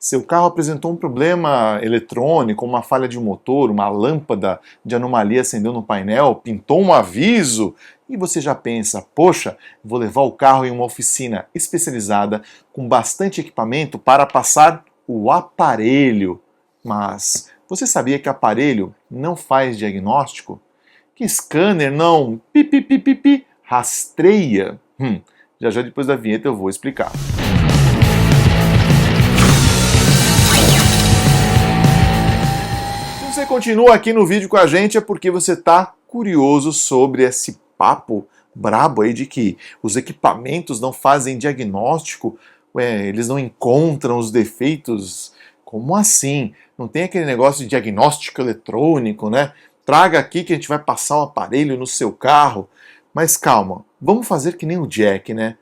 Seu carro apresentou um problema eletrônico, uma falha de motor, uma lâmpada de anomalia acendeu no painel, pintou um aviso e você já pensa, poxa, vou levar o carro em uma oficina especializada com bastante equipamento para passar o aparelho. Mas você sabia que aparelho não faz diagnóstico? Que scanner não rastreia? Já já depois da vinheta eu vou explicar. Se você continua aqui no vídeo com a gente é porque você está curioso sobre esse papo brabo aí de que os equipamentos não fazem diagnóstico, eles não encontram os defeitos. Como assim? Não tem aquele negócio de diagnóstico eletrônico, né? Traga aqui que a gente vai passar o aparelho no seu carro. Mas calma, vamos fazer que nem o Jack, né?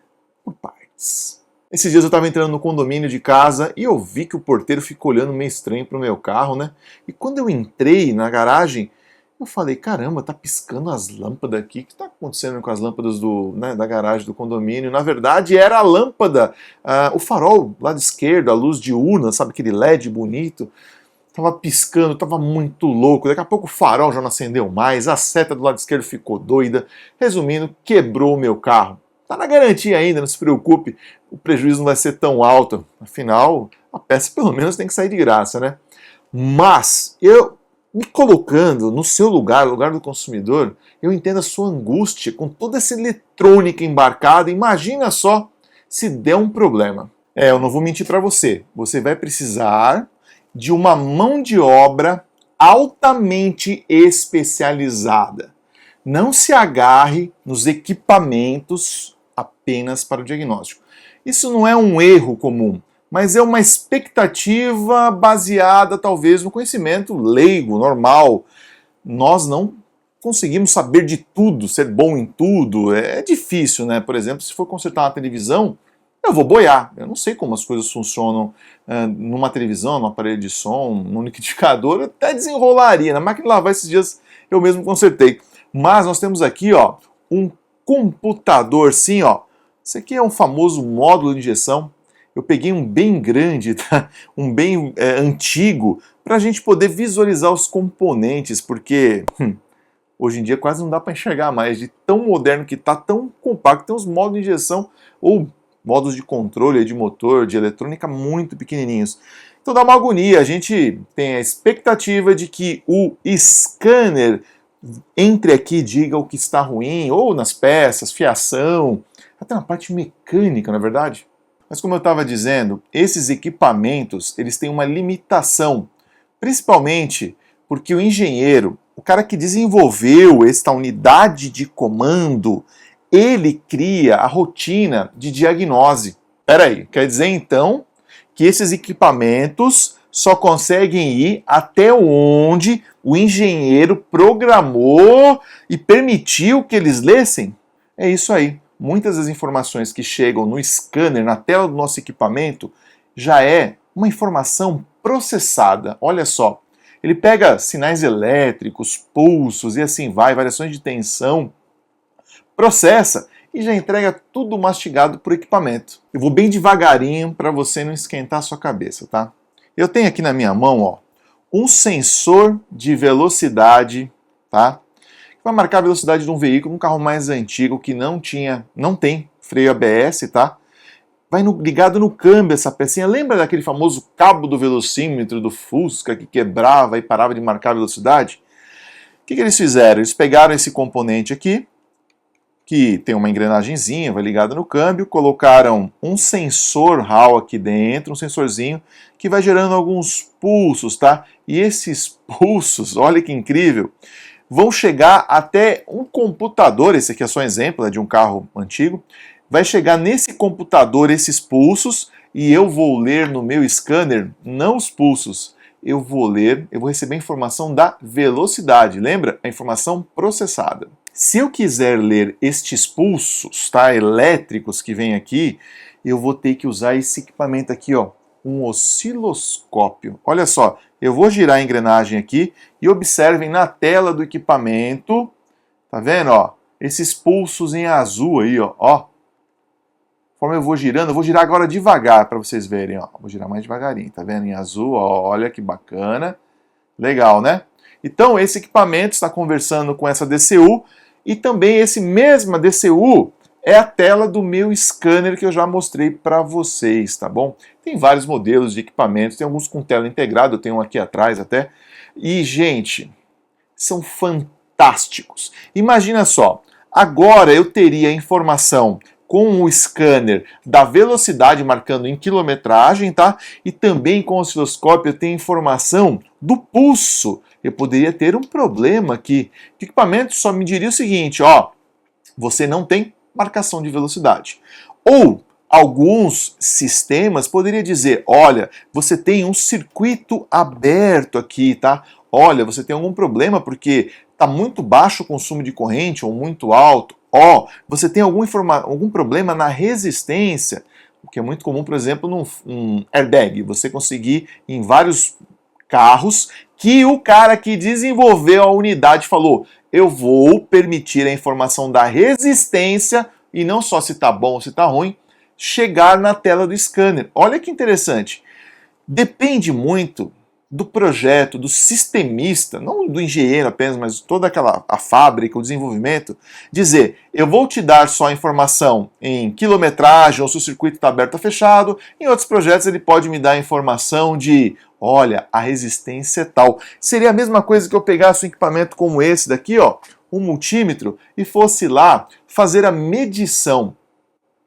Por partes. Esses dias eu estava entrando no condomínio de casa e eu vi que o porteiro ficou olhando meio estranho pro meu carro, né? E quando eu entrei na garagem, eu falei, caramba, tá piscando as lâmpadas aqui. O que está acontecendo com as lâmpadas da garagem do condomínio? Na verdade, era a lâmpada, o farol do lado esquerdo, a luz diurna, sabe aquele LED bonito? Tava piscando, tava muito louco. Daqui a pouco o farol já não acendeu mais, a seta do lado esquerdo ficou doida. Resumindo, quebrou o meu carro. Tá na garantia ainda, não se preocupe, o prejuízo não vai ser tão alto. Afinal, a peça pelo menos tem que sair de graça, né? Mas, eu me colocando no seu lugar, no lugar do consumidor, eu entendo a sua angústia com toda essa eletrônica embarcada. Imagina só se der um problema. Eu não vou mentir para você. Você vai precisar de uma mão de obra altamente especializada. Não se agarre nos equipamentos apenas para o diagnóstico. Isso não é um erro comum, mas é uma expectativa baseada talvez no conhecimento leigo, normal. Nós não conseguimos saber de tudo, ser bom em tudo. É difícil, né? Por exemplo, se for consertar uma televisão, eu vou boiar. Eu não sei como as coisas funcionam numa televisão, num aparelho de som, num liquidificador. Eu até desenrolaria. Na máquina de lavar esses dias eu mesmo consertei. Mas nós temos aqui, ó, um computador, sim, ó. Esse aqui é um famoso módulo de injeção. Eu peguei um bem grande, tá? Um bem antigo, para a gente poder visualizar os componentes, porque hoje em dia quase não dá para enxergar mais, de tão moderno que está, tão compacto. Tem uns módulos de injeção ou modos de controle de motor, de eletrônica muito pequenininhos. Então dá uma agonia, a gente tem a expectativa de que o scanner entre aqui e diga o que está ruim, ou nas peças, fiação, até na parte mecânica, na verdade. Mas como eu estava dizendo, esses equipamentos eles têm uma limitação, principalmente porque o engenheiro, o cara que desenvolveu esta unidade de comando, ele cria a rotina de diagnose. Peraí, quer dizer então que esses equipamentos só conseguem ir até onde o engenheiro programou e permitiu que eles lessem? É isso aí. Muitas das informações que chegam no scanner, na tela do nosso equipamento, já é uma informação processada. Olha só, ele pega sinais elétricos, pulsos e assim vai, variações de tensão, processa e já entrega tudo mastigado por equipamento. Eu vou bem devagarinho para você não esquentar a sua cabeça, tá? Eu tenho aqui na minha mão, ó, um sensor de velocidade, tá? Que vai marcar a velocidade de um veículo, um carro mais antigo que não tem freio ABS, tá? Vai ligado no câmbio essa pecinha. Lembra daquele famoso cabo do velocímetro do Fusca que quebrava e parava de marcar a velocidade? O que eles fizeram? Eles pegaram esse componente aqui, que tem uma engrenagemzinha, vai ligado no câmbio, colocaram um sensor Hall aqui dentro, um sensorzinho, que vai gerando alguns pulsos, tá? E esses pulsos, olha que incrível, vão chegar até um computador, esse aqui é só um exemplo, né, de um carro antigo, vai chegar nesse computador esses pulsos, e eu vou ler no meu scanner, não os pulsos, eu vou receber a informação da velocidade, lembra? A informação processada. Se eu quiser ler estes pulsos, tá, elétricos que vem aqui, eu vou ter que usar esse equipamento aqui, ó, um osciloscópio. Olha só, eu vou girar a engrenagem aqui e observem na tela do equipamento, tá vendo, ó, esses pulsos em azul aí, ó, Conforme eu vou girando, eu vou girar agora devagar para vocês verem, ó. Vou girar mais devagarinho, tá vendo? Em azul, ó, olha que bacana. Legal, né? Então, esse equipamento está conversando com essa DCU e também esse mesma DCU é a tela do meu scanner que eu já mostrei para vocês, tá bom? Tem vários modelos de equipamentos, tem alguns com tela integrada, eu tenho um aqui atrás até. E, gente, são fantásticos. Imagina só, agora eu teria informação com o scanner da velocidade marcando em quilometragem, tá? E também com o osciloscópio eu tenho informação do pulso. Eu poderia ter um problema aqui. O equipamento só me diria o seguinte, ó, você não tem marcação de velocidade. Ou alguns sistemas poderia dizer, olha, você tem um circuito aberto aqui, tá? Olha, você tem algum problema porque está muito baixo o consumo de corrente ou muito alto. Ó, você tem algum problema na resistência, o que é muito comum, por exemplo, num airbag. Você conseguir em vários carros que o cara que desenvolveu a unidade falou, eu vou permitir a informação da resistência, e não só se está bom ou se está ruim, chegar na tela do scanner. Olha que interessante. Depende muito do projeto, do sistemista, não do engenheiro apenas, mas toda a fábrica, o desenvolvimento, dizer, eu vou te dar só a informação em quilometragem, ou se o circuito está aberto ou fechado. Em outros projetos ele pode me dar a informação de, olha, a resistência é tal. Seria a mesma coisa que eu pegasse um equipamento como esse daqui, ó, um multímetro, e fosse lá fazer a medição.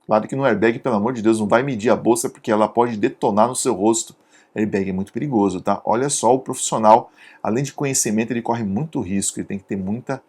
Claro que no airbag, pelo amor de Deus, não vai medir a bolsa porque ela pode detonar no seu rosto. Airbag é muito perigoso, tá? Olha só, o profissional, além de conhecimento, ele corre muito risco, ele tem que ter muita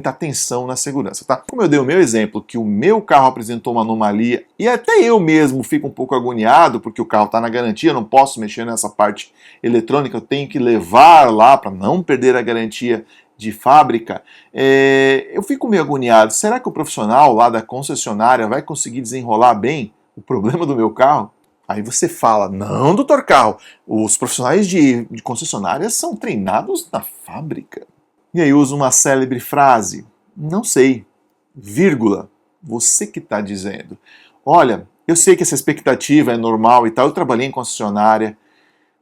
atenção na segurança, tá? Como eu dei o meu exemplo, que o meu carro apresentou uma anomalia, e até eu mesmo fico um pouco agoniado, porque o carro está na garantia, eu não posso mexer nessa parte eletrônica, eu tenho que levar lá para não perder a garantia de fábrica, eu fico meio agoniado. Será que o profissional lá da concessionária vai conseguir desenrolar bem o problema do meu carro? Aí você fala, não, doutor Carro, os profissionais de concessionárias são treinados na fábrica. E aí usa uma célebre frase, não sei, vírgula, você que está dizendo. Olha, eu sei que essa expectativa é normal e tal, eu trabalhei em concessionária,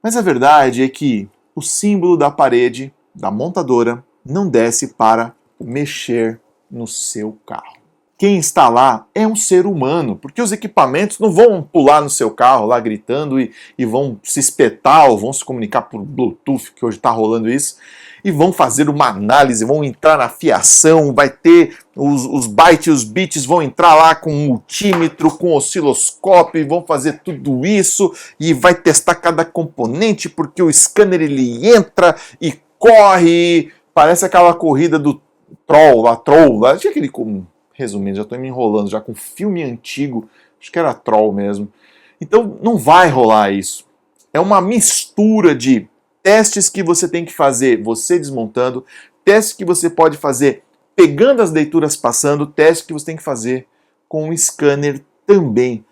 mas a verdade é que o símbolo da parede, da montadora, não desce para mexer no seu carro. Quem está lá é um ser humano, porque os equipamentos não vão pular no seu carro lá gritando e vão se espetar ou vão se comunicar por Bluetooth, que hoje está rolando isso, e vão fazer uma análise, vão entrar na fiação, vai ter os bytes e os bits, vão entrar lá com multímetro, com osciloscópio, e vão fazer tudo isso, e vai testar cada componente, porque o scanner ele entra e corre, parece aquela corrida do Troll lá, tinha aquele... Resumindo, já estou me enrolando já com filme antigo, acho que era Troll mesmo. Então não vai rolar isso. É uma mistura de testes que você tem que fazer você desmontando, testes que você pode fazer pegando as leituras passando, testes que você tem que fazer com o scanner também.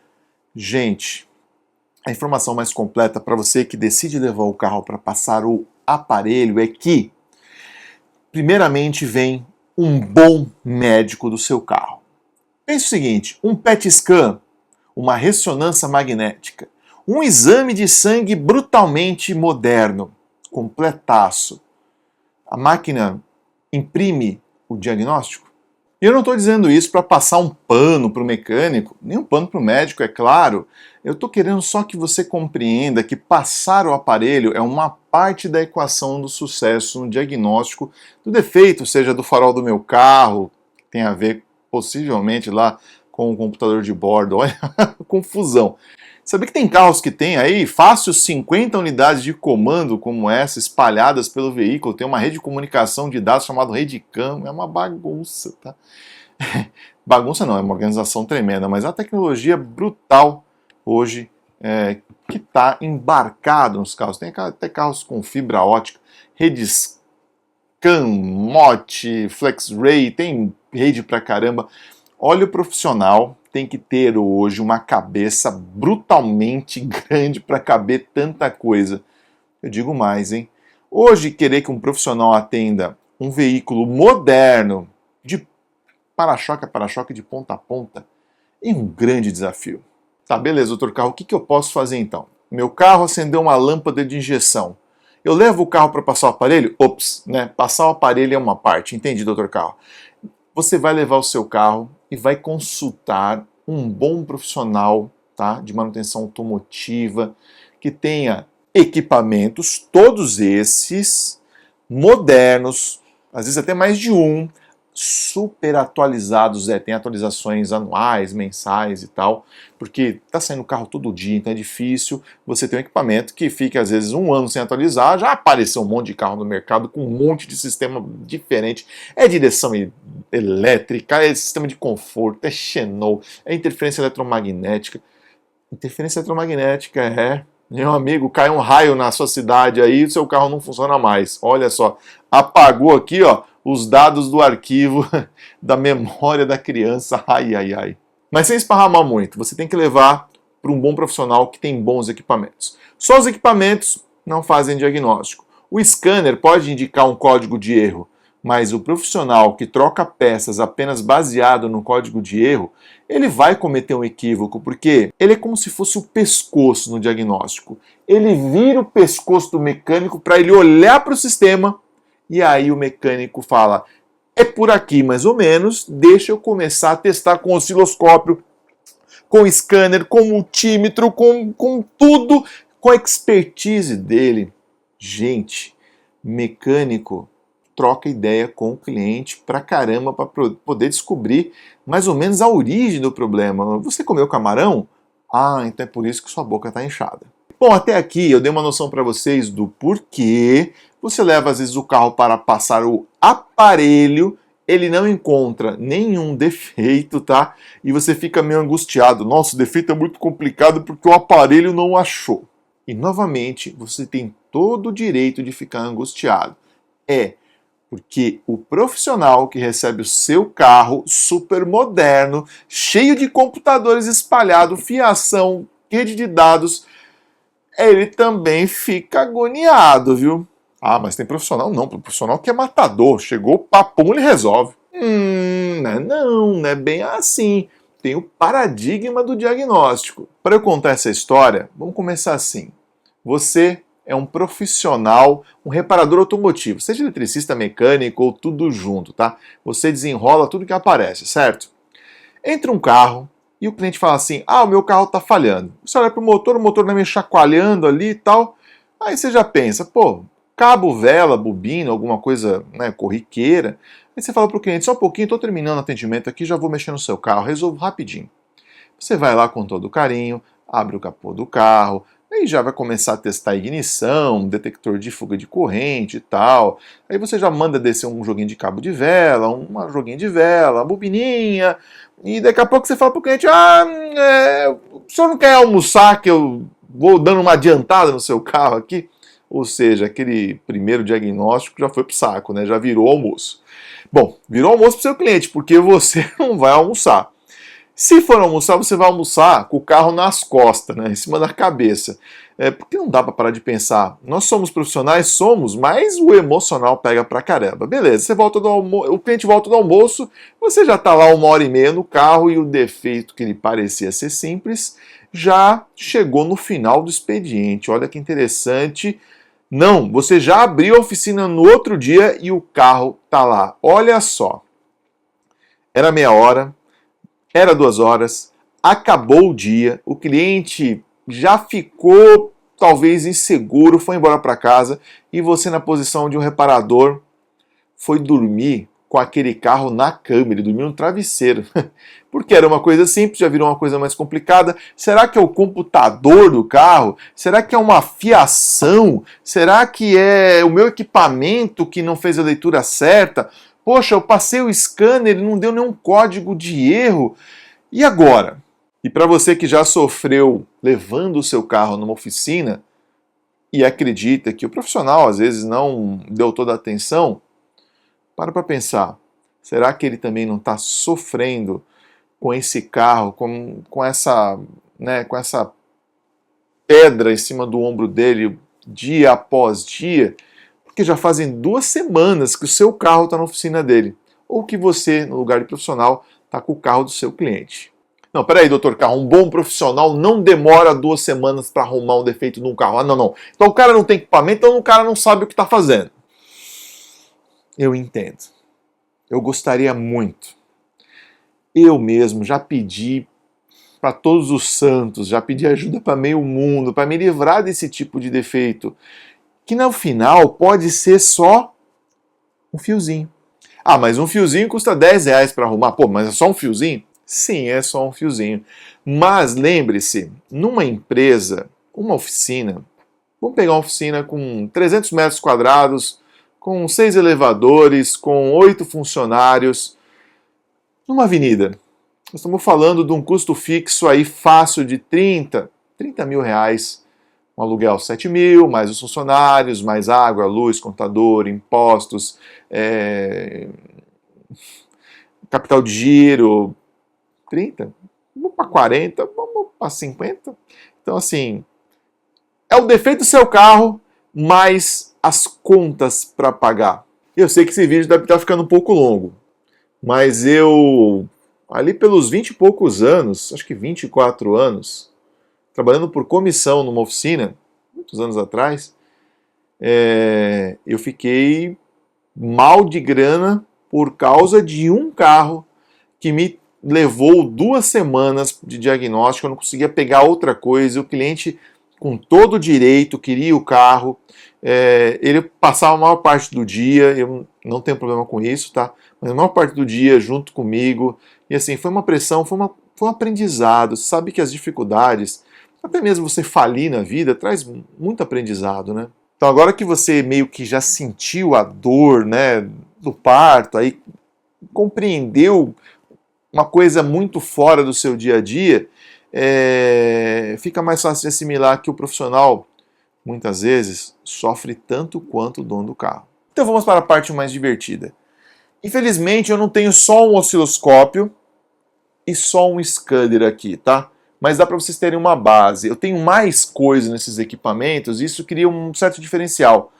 Gente, a informação mais completa para você que decide levar o carro para passar o aparelho é que, primeiramente, vem um bom médico do seu carro. Pense o seguinte, um PET scan, uma ressonância magnética, um exame de sangue brutalmente moderno, completaço. A máquina imprime o diagnóstico? E eu não estou dizendo isso para passar um pano para o mecânico, nem um pano para o médico, é claro. Eu estou querendo só que você compreenda que passar o aparelho é uma parte da equação do sucesso no diagnóstico do defeito, seja do farol do meu carro, que tem a ver possivelmente lá com o computador de bordo. Olha a confusão. Sabia que tem carros que tem aí fácil 50 unidades de comando como essa espalhadas pelo veículo, tem uma rede de comunicação de dados chamada Redcam, é uma bagunça, tá? Bagunça não, é uma organização tremenda, mas é uma tecnologia brutal hoje que está embarcado nos carros. Tem até carros com fibra ótica, redes CAN, MOT, FlexRay, tem rede pra caramba. Olha, o profissional tem que ter hoje uma cabeça brutalmente grande para caber tanta coisa. Eu digo mais, hein? Hoje, querer que um profissional atenda um veículo moderno, de para-choque a para-choque, de ponta a ponta, e um grande desafio. Tá, beleza, doutor Carro, o que eu posso fazer então? Meu carro acendeu uma lâmpada de injeção. Eu levo o carro para passar o aparelho? Ops, né? Passar o aparelho é uma parte, entendi, doutor Carro. Você vai levar o seu carro e vai consultar um bom profissional, tá, de manutenção automotiva, que tenha equipamentos, todos esses, modernos, às vezes até mais de um, super atualizados, tem atualizações anuais, mensais e tal, porque tá saindo carro todo dia, então é difícil você ter um equipamento que fique às vezes um ano sem atualizar, já apareceu um monte de carro no mercado com um monte de sistema diferente, é direção elétrica, é sistema de conforto, é Xenon, é interferência eletromagnética. Interferência eletromagnética, meu amigo, cai um raio na sua cidade aí, o seu carro não funciona mais. Olha só, apagou aqui, ó, os dados do arquivo da memória da criança. Ai, ai, ai. Mas sem esparramar muito, você tem que levar para um bom profissional que tem bons equipamentos. Só os equipamentos não fazem diagnóstico. O scanner pode indicar um código de erro, mas o profissional que troca peças apenas baseado no código de erro, ele vai cometer um equívoco, porque ele é como se fosse o pescoço no diagnóstico. Ele vira o pescoço do mecânico para ele olhar para o sistema, e aí o mecânico fala, é por aqui mais ou menos, deixa eu começar a testar com osciloscópio, com scanner, com multímetro, com tudo, com a expertise dele. Gente, mecânico troca ideia com o cliente pra caramba para poder descobrir mais ou menos a origem do problema. Você comeu camarão? Ah, então é por isso que sua boca está inchada. Bom, até aqui eu dei uma noção para vocês do porquê você leva às vezes o carro para passar o aparelho, ele não encontra nenhum defeito, tá? E você fica meio angustiado. Nossa, o defeito é muito complicado porque o aparelho não achou. E novamente, você tem todo o direito de ficar angustiado. Porque o profissional que recebe o seu carro super moderno, cheio de computadores espalhados, fiação, rede de dados, ele também fica agoniado, viu? Ah, mas tem profissional não, profissional que é matador, chegou, papum, ele resolve. Não é bem assim. Tem o paradigma do diagnóstico. Para eu contar essa história, vamos começar assim. Você é um profissional, um reparador automotivo, seja eletricista, mecânico ou tudo junto, tá? Você desenrola tudo que aparece, certo? Entra um carro e o cliente fala assim, o meu carro tá falhando. Você olha pro motor, o motor vai me chacoalhando ali e tal. Aí você já pensa, cabo, vela, bobina, alguma coisa, né, corriqueira. Aí você fala pro cliente, só um pouquinho, tô terminando o atendimento aqui, já vou mexer no seu carro, resolvo rapidinho. Você vai lá com todo carinho, abre o capô do carro, aí já vai começar a testar a ignição, detector de fuga de corrente e tal. Aí você já manda descer um joguinho de cabo de vela, uma bobininha. E daqui a pouco você fala pro cliente, o senhor não quer almoçar que eu vou dando uma adiantada no seu carro aqui? Ou seja, aquele primeiro diagnóstico já foi pro saco, né? Já virou almoço. Bom, virou almoço pro seu cliente, porque você não vai almoçar. Se for almoçar, você vai almoçar com o carro nas costas, né, em cima da cabeça. Porque não dá para parar de pensar. Nós somos profissionais, somos, mas o emocional pega pra caramba. Beleza, você volta o cliente volta do almoço, você já está lá 1h30 no carro e o defeito que lhe parecia ser simples já chegou no final do expediente. Olha que interessante. Não, você já abriu a oficina no outro dia e o carro tá lá. Olha só. Era meia hora. Era 2 horas, acabou o dia, o cliente já ficou talvez inseguro, foi embora para casa e você na posição de um reparador foi dormir com aquele carro na cama, ele dormiu no travesseiro. Porque era uma coisa simples, já virou uma coisa mais complicada. Será que é o computador do carro? Será que é uma fiação? Será que é o meu equipamento que não fez a leitura certa? Poxa, eu passei o scanner, ele não deu nenhum código de erro. E agora? E para você que já sofreu levando o seu carro numa oficina e acredita que o profissional às vezes não deu toda a atenção, para pensar. Será que ele também não está sofrendo com esse carro, com essa pedra em cima do ombro dele dia após dia? Porque já fazem 2 semanas que o seu carro está na oficina dele. Ou que você, no lugar de profissional, está com o carro do seu cliente. Não, peraí, doutor Carro, um bom profissional não demora 2 semanas para arrumar um defeito num carro. Ah, não, não. Então o cara não tem equipamento, então o cara não sabe o que está fazendo. Eu entendo. Eu gostaria muito. Eu mesmo já pedi para todos os santos, já pedi ajuda para meio mundo, para me livrar desse tipo de defeito, que no final pode ser só um fiozinho. Ah, mas um fiozinho custa R$10 para arrumar. Pô, mas é só um fiozinho? Sim, é só um fiozinho. Mas lembre-se, numa empresa, uma oficina, vamos pegar uma oficina com 300 metros quadrados, com 6 elevadores, com 8 funcionários, numa avenida. Nós estamos falando de um custo fixo aí fácil de 30 mil reais. Um aluguel 7 mil, mais os funcionários, mais água, luz, contador, impostos, capital de giro, 30, vamos para 40, vamos para 50. Então, assim, é o defeito do seu carro, mais as contas para pagar. Eu sei que esse vídeo deve estar ficando um pouco longo, mas eu, ali pelos 20 e poucos anos, acho que 24 anos, trabalhando por comissão numa oficina, muitos anos atrás, eu fiquei mal de grana por causa de um carro que me levou 2 semanas de diagnóstico, eu não conseguia pegar outra coisa, o cliente com todo o direito queria o carro, ele passava a maior parte do dia, eu não tenho problema com isso, tá? Mas a maior parte do dia junto comigo, e assim, foi uma pressão, foi um aprendizado. Você sabe que as dificuldades, até mesmo você falir na vida, traz muito aprendizado, né? Então agora que você meio que já sentiu a dor, né, do parto, aí compreendeu uma coisa muito fora do seu dia a dia, fica mais fácil de assimilar que o profissional, muitas vezes, sofre tanto quanto o dono do carro. Então vamos para a parte mais divertida. Infelizmente eu não tenho só um osciloscópio e só um scanner aqui, tá? Mas dá para vocês terem uma base. Eu tenho mais coisas nesses equipamentos e isso cria um certo diferencial.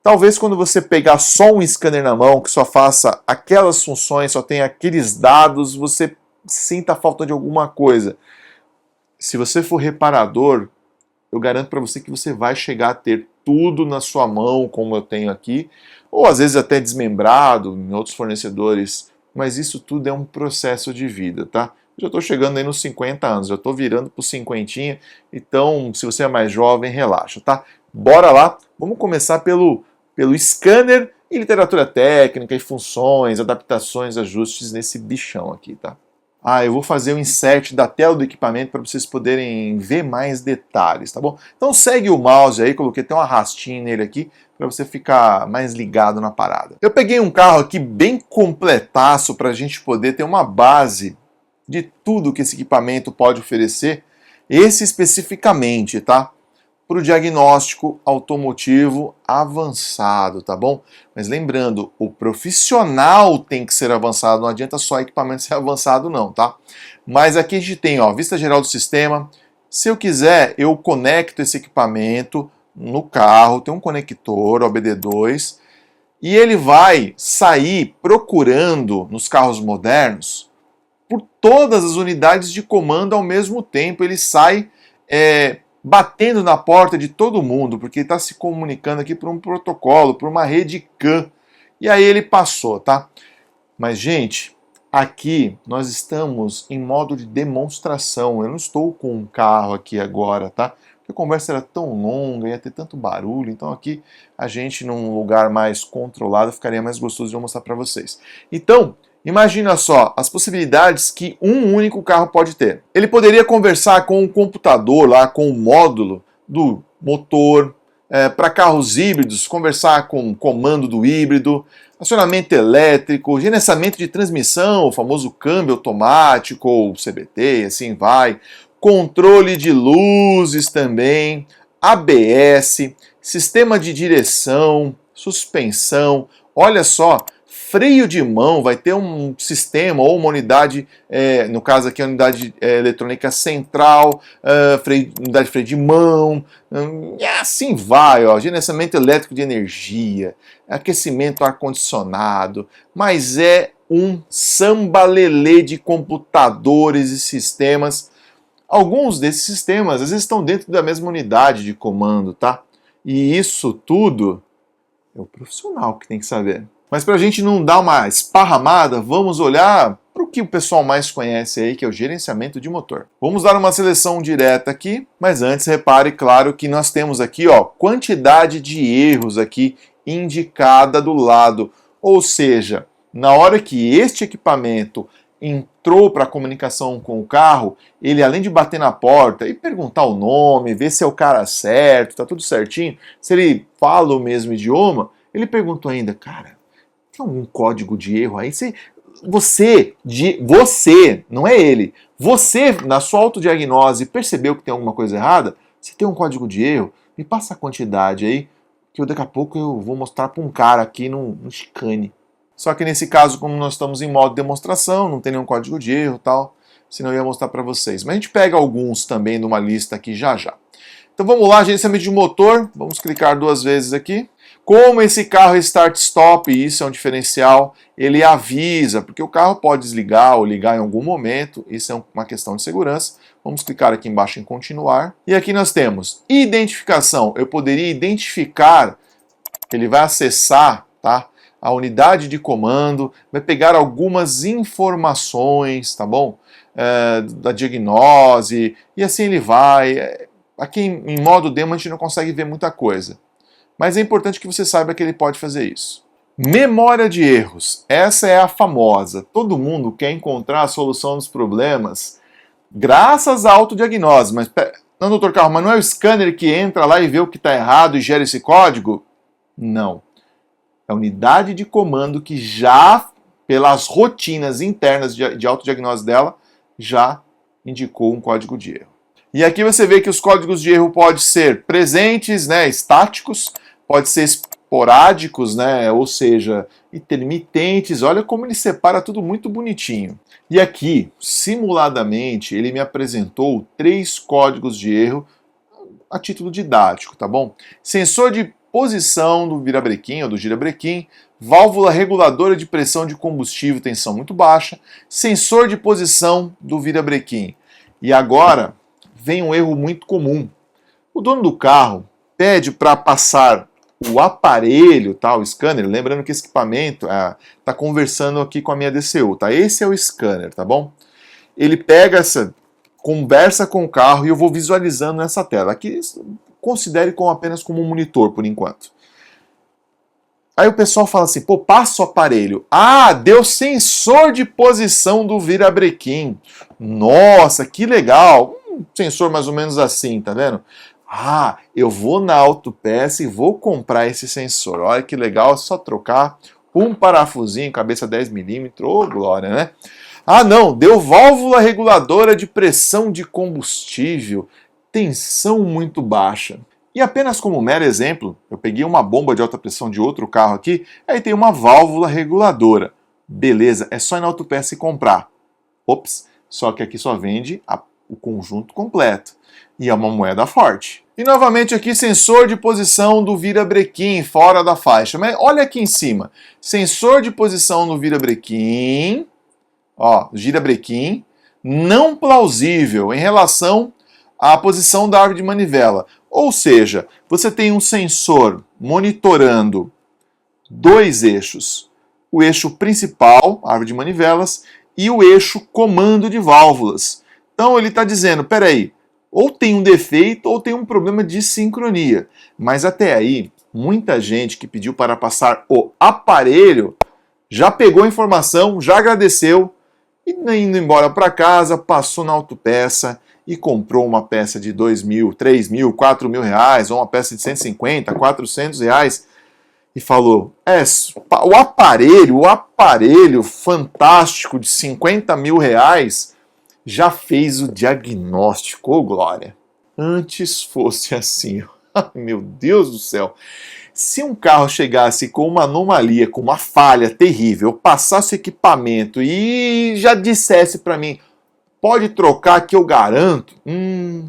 Talvez quando você pegar só um scanner na mão, que só faça aquelas funções, só tenha aqueles dados, você sinta a falta de alguma coisa. Se você for reparador, eu garanto para você que você vai chegar a ter tudo na sua mão, como eu tenho aqui, ou às vezes até desmembrado em outros fornecedores, mas isso tudo é um processo de vida, tá? Eu já estou chegando aí nos 50 anos, já estou virando para os 50, então se você é mais jovem, relaxa, tá? Bora lá, vamos começar pelo scanner e literatura técnica e funções, adaptações, ajustes nesse bichão aqui, tá? Eu vou fazer o insert da tela do equipamento para vocês poderem ver mais detalhes, tá bom? Então segue o mouse aí, coloquei até um arrastinho nele aqui para você ficar mais ligado na parada. Eu peguei um carro aqui bem completaço para a gente poder ter uma base de tudo que esse equipamento pode oferecer, esse especificamente, tá? Para o diagnóstico automotivo avançado, tá bom? Mas lembrando, o profissional tem que ser avançado, não adianta só equipamento ser avançado não, tá? Mas aqui a gente tem, ó, vista geral do sistema. Se eu quiser, eu conecto esse equipamento no carro, tem um conector OBD2, e ele vai sair procurando nos carros modernos por todas as unidades de comando ao mesmo tempo. Ele sai batendo na porta de todo mundo, porque ele está se comunicando aqui por um protocolo, por uma rede CAN. E aí ele passou, tá? Mas, gente, aqui nós estamos em modo de demonstração. Eu não estou com um carro aqui agora, tá? Porque a conversa era tão longa, ia ter tanto barulho. Então aqui a gente, num lugar mais controlado, ficaria mais gostoso de eu mostrar para vocês. Então, imagina só as possibilidades que um único carro pode ter. Ele poderia conversar com o computador lá, com o módulo do motor, para carros híbridos, conversar com o comando do híbrido, acionamento elétrico, gerenciamento de transmissão, o famoso câmbio automático ou CBT, assim vai, controle de luzes também, ABS, sistema de direção, suspensão, olha só, freio de mão, vai ter um sistema ou uma unidade, no caso aqui a unidade eletrônica central, unidade de freio de mão, e assim vai, ó, gerenciamento elétrico de energia, aquecimento ar-condicionado, mas é um sambalelê de computadores e sistemas. Alguns desses sistemas, às vezes, estão dentro da mesma unidade de comando, tá? E isso tudo é o profissional que tem que saber. Mas para a gente não dar uma esparramada, vamos olhar para o que o pessoal mais conhece aí, que é o gerenciamento de motor. Vamos dar uma seleção direta aqui, mas antes repare, claro, que nós temos aqui, ó, quantidade de erros aqui indicada do lado. Ou seja, na hora que este equipamento entrou para a comunicação com o carro, ele além de bater na porta e perguntar o nome, ver se é o cara certo, tá tudo certinho, se ele fala o mesmo idioma, ele perguntou ainda, cara, tem algum código de erro aí? Você, não é ele, você na sua autodiagnose percebeu que tem alguma coisa errada? Se tem um código de erro, me passa a quantidade aí, que daqui a pouco eu vou mostrar para um cara aqui no chicane. Só que nesse caso, como nós estamos em modo demonstração, não tem nenhum código de erro e tal, senão eu ia mostrar para vocês. Mas a gente pega alguns também de uma lista aqui já já. Então vamos lá, gerenciamento de motor, vamos clicar 2 vezes aqui. Como esse carro é start-stop, e isso é um diferencial, ele avisa, porque o carro pode desligar ou ligar em algum momento, isso é uma questão de segurança. Vamos clicar aqui embaixo em continuar. E aqui nós temos identificação, eu poderia identificar, ele vai acessar, tá? A unidade de comando, vai pegar algumas informações, tá bom? Da diagnose, e assim ele vai. Aqui em modo demo a gente não consegue ver muita coisa, mas é importante que você saiba que ele pode fazer isso. Memória de erros, essa é a famosa. Todo mundo quer encontrar a solução dos problemas graças à autodiagnose, mas não, doutor Carlos, mas não é o scanner que entra lá e vê o que está errado e gera esse código? Não. É a unidade de comando que já, pelas rotinas internas de autodiagnose dela, já indicou um código de erro. E aqui você vê que os códigos de erro podem ser presentes, né, estáticos, pode ser esporádicos, né, ou seja, intermitentes. Olha como ele separa tudo muito bonitinho. E aqui, simuladamente, ele me apresentou 3 códigos de erro a título didático, tá bom? Sensor de posição do virabrequim ou do girabrequim, válvula reguladora de pressão de combustível, tensão muito baixa, sensor de posição do virabrequim. E agora vem um erro muito comum. O dono do carro pede para passar o aparelho, tá, o scanner, lembrando que esse equipamento está conversando aqui com a minha DCU, tá? Esse é o scanner, tá bom? Ele pega conversa com o carro e eu vou visualizando nessa tela. Aqui considere apenas como um monitor por enquanto. Aí o pessoal fala assim, pô, passa o aparelho. Ah, deu sensor de posição do virabrequim. Nossa, que legal. Um sensor mais ou menos assim, tá vendo? Ah, eu vou na autopeça e vou comprar esse sensor. Olha que legal, é só trocar um parafusinho, cabeça 10mm, ô glória, né? Ah não, deu válvula reguladora de pressão de combustível, tensão muito baixa. E apenas como mero exemplo, eu peguei uma bomba de alta pressão de outro carro aqui, aí tem uma válvula reguladora. Beleza, é só ir na autopeça e comprar. Ops, só que aqui só vende o conjunto completo. E é uma moeda forte. E novamente aqui, sensor de posição do virabrequim, fora da faixa. Mas olha aqui em cima, sensor de posição do virabrequim, ó, girabrequim, não plausível em relação à posição da árvore de manivela. Ou seja, você tem um sensor monitorando 2 eixos. O eixo principal, árvore de manivelas, e o eixo comando de válvulas. Então ele está dizendo, peraí, ou tem um defeito ou tem um problema de sincronia. Mas até aí, muita gente que pediu para passar o aparelho já pegou a informação, já agradeceu e indo embora para casa, passou na autopeça e comprou uma peça de 2.000, 3.000, 4.000 reais, ou uma peça de 150, 400 reais e falou, o aparelho fantástico de 50 mil reais já fez o diagnóstico, ô glória. Antes fosse assim, meu Deus do céu. Se um carro chegasse com uma anomalia, com uma falha terrível, passasse o equipamento e já dissesse para mim, pode trocar que eu garanto,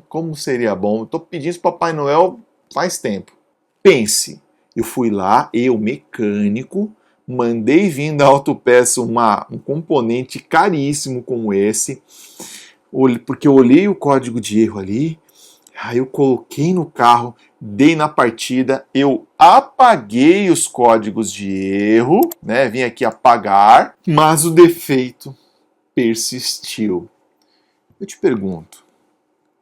como seria bom. Estou pedindo isso para Papai Noel faz tempo. Pense, eu fui lá, mecânico, mandei vir da autopeça um componente caríssimo como esse, porque eu olhei o código de erro ali, aí eu coloquei no carro, dei na partida, eu apaguei os códigos de erro, né? Vim aqui apagar, mas o defeito persistiu. Eu te pergunto,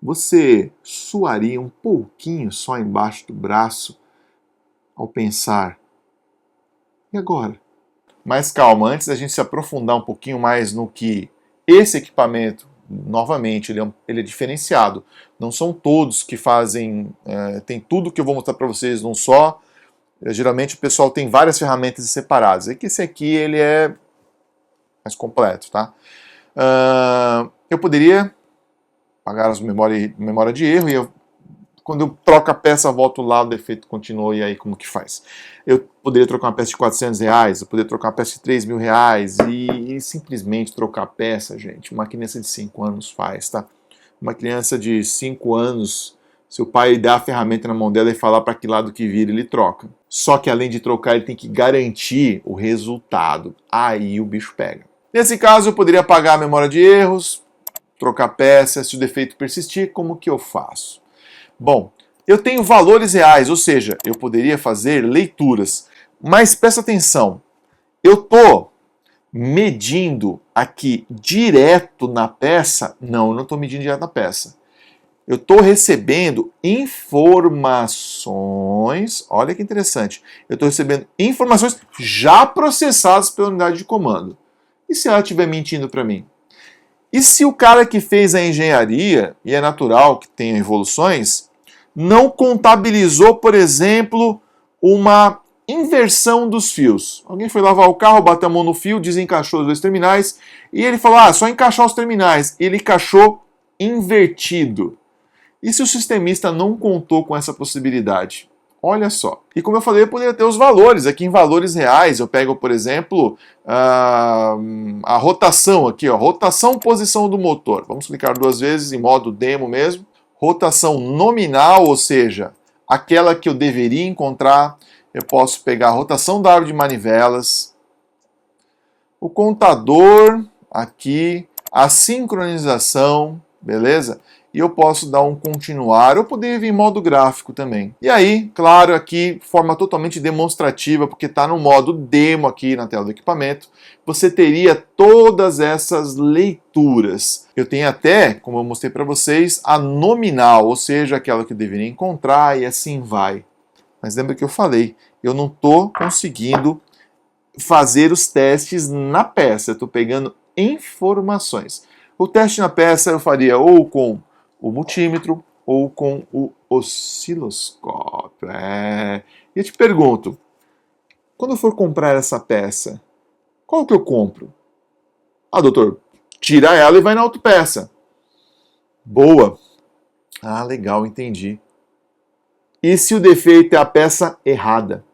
você suaria um pouquinho só embaixo do braço ao pensar, e agora? Mas calma, antes da gente se aprofundar um pouquinho mais no que esse equipamento, novamente, ele é diferenciado. Não são todos que fazem, tem tudo que eu vou mostrar para vocês num só. Geralmente o pessoal tem várias ferramentas separadas. É que esse aqui ele é mais completo, tá? Eu poderia pagar as memória de erro e quando eu troco a peça, volto lá, o defeito continua, e aí como que faz? Eu poderia trocar uma peça de R$400, eu poderia trocar uma peça de R$3.000 e simplesmente trocar a peça, gente. Uma criança de 5 anos faz, tá? Uma criança de 5 anos, se o pai dá a ferramenta na mão dela e falar para que lado que vira, ele troca. Só que além de trocar, ele tem que garantir o resultado. Aí o bicho pega. Nesse caso, eu poderia apagar a memória de erros, trocar a peça, se o defeito persistir, como que eu faço? Bom, eu tenho valores reais, ou seja, eu poderia fazer leituras, mas presta atenção, eu estou medindo aqui direto na peça? Não, eu não estou medindo direto na peça. Eu estou recebendo informações, olha que interessante, eu estou recebendo informações já processadas pela unidade de comando. E se ela estiver mentindo para mim? E se o cara que fez a engenharia, e é natural que tenha evoluções, não contabilizou, por exemplo, uma inversão dos fios? Alguém foi lavar o carro, bateu a mão no fio, desencaixou os 2 terminais, e ele falou, só encaixar os terminais. Ele encaixou invertido. E se o sistemista não contou com essa possibilidade? Olha só. E como eu falei, eu poderia ter os valores. Aqui em valores reais, eu pego, por exemplo, a rotação aqui, ó, rotação, posição do motor. Vamos clicar 2 vezes em modo demo mesmo. Rotação nominal, ou seja, aquela que eu deveria encontrar. Eu posso pegar a rotação da árvore de manivelas, o contador aqui, a sincronização, beleza? E eu posso dar um continuar, ou poder vir em modo gráfico também. E aí, claro, aqui, forma totalmente demonstrativa, porque está no modo demo aqui na tela do equipamento, você teria todas essas leituras. Eu tenho até, como eu mostrei para vocês, a nominal, ou seja, aquela que eu deveria encontrar, e assim vai. Mas lembra que eu falei, eu não estou conseguindo fazer os testes na peça, eu estou pegando informações. O teste na peça eu faria ou com o multímetro ou com o osciloscópio. E eu te pergunto, quando eu for comprar essa peça, qual que eu compro? Doutor, tira ela e vai na autopeça. Boa. Legal, entendi. E se o defeito é a peça errada?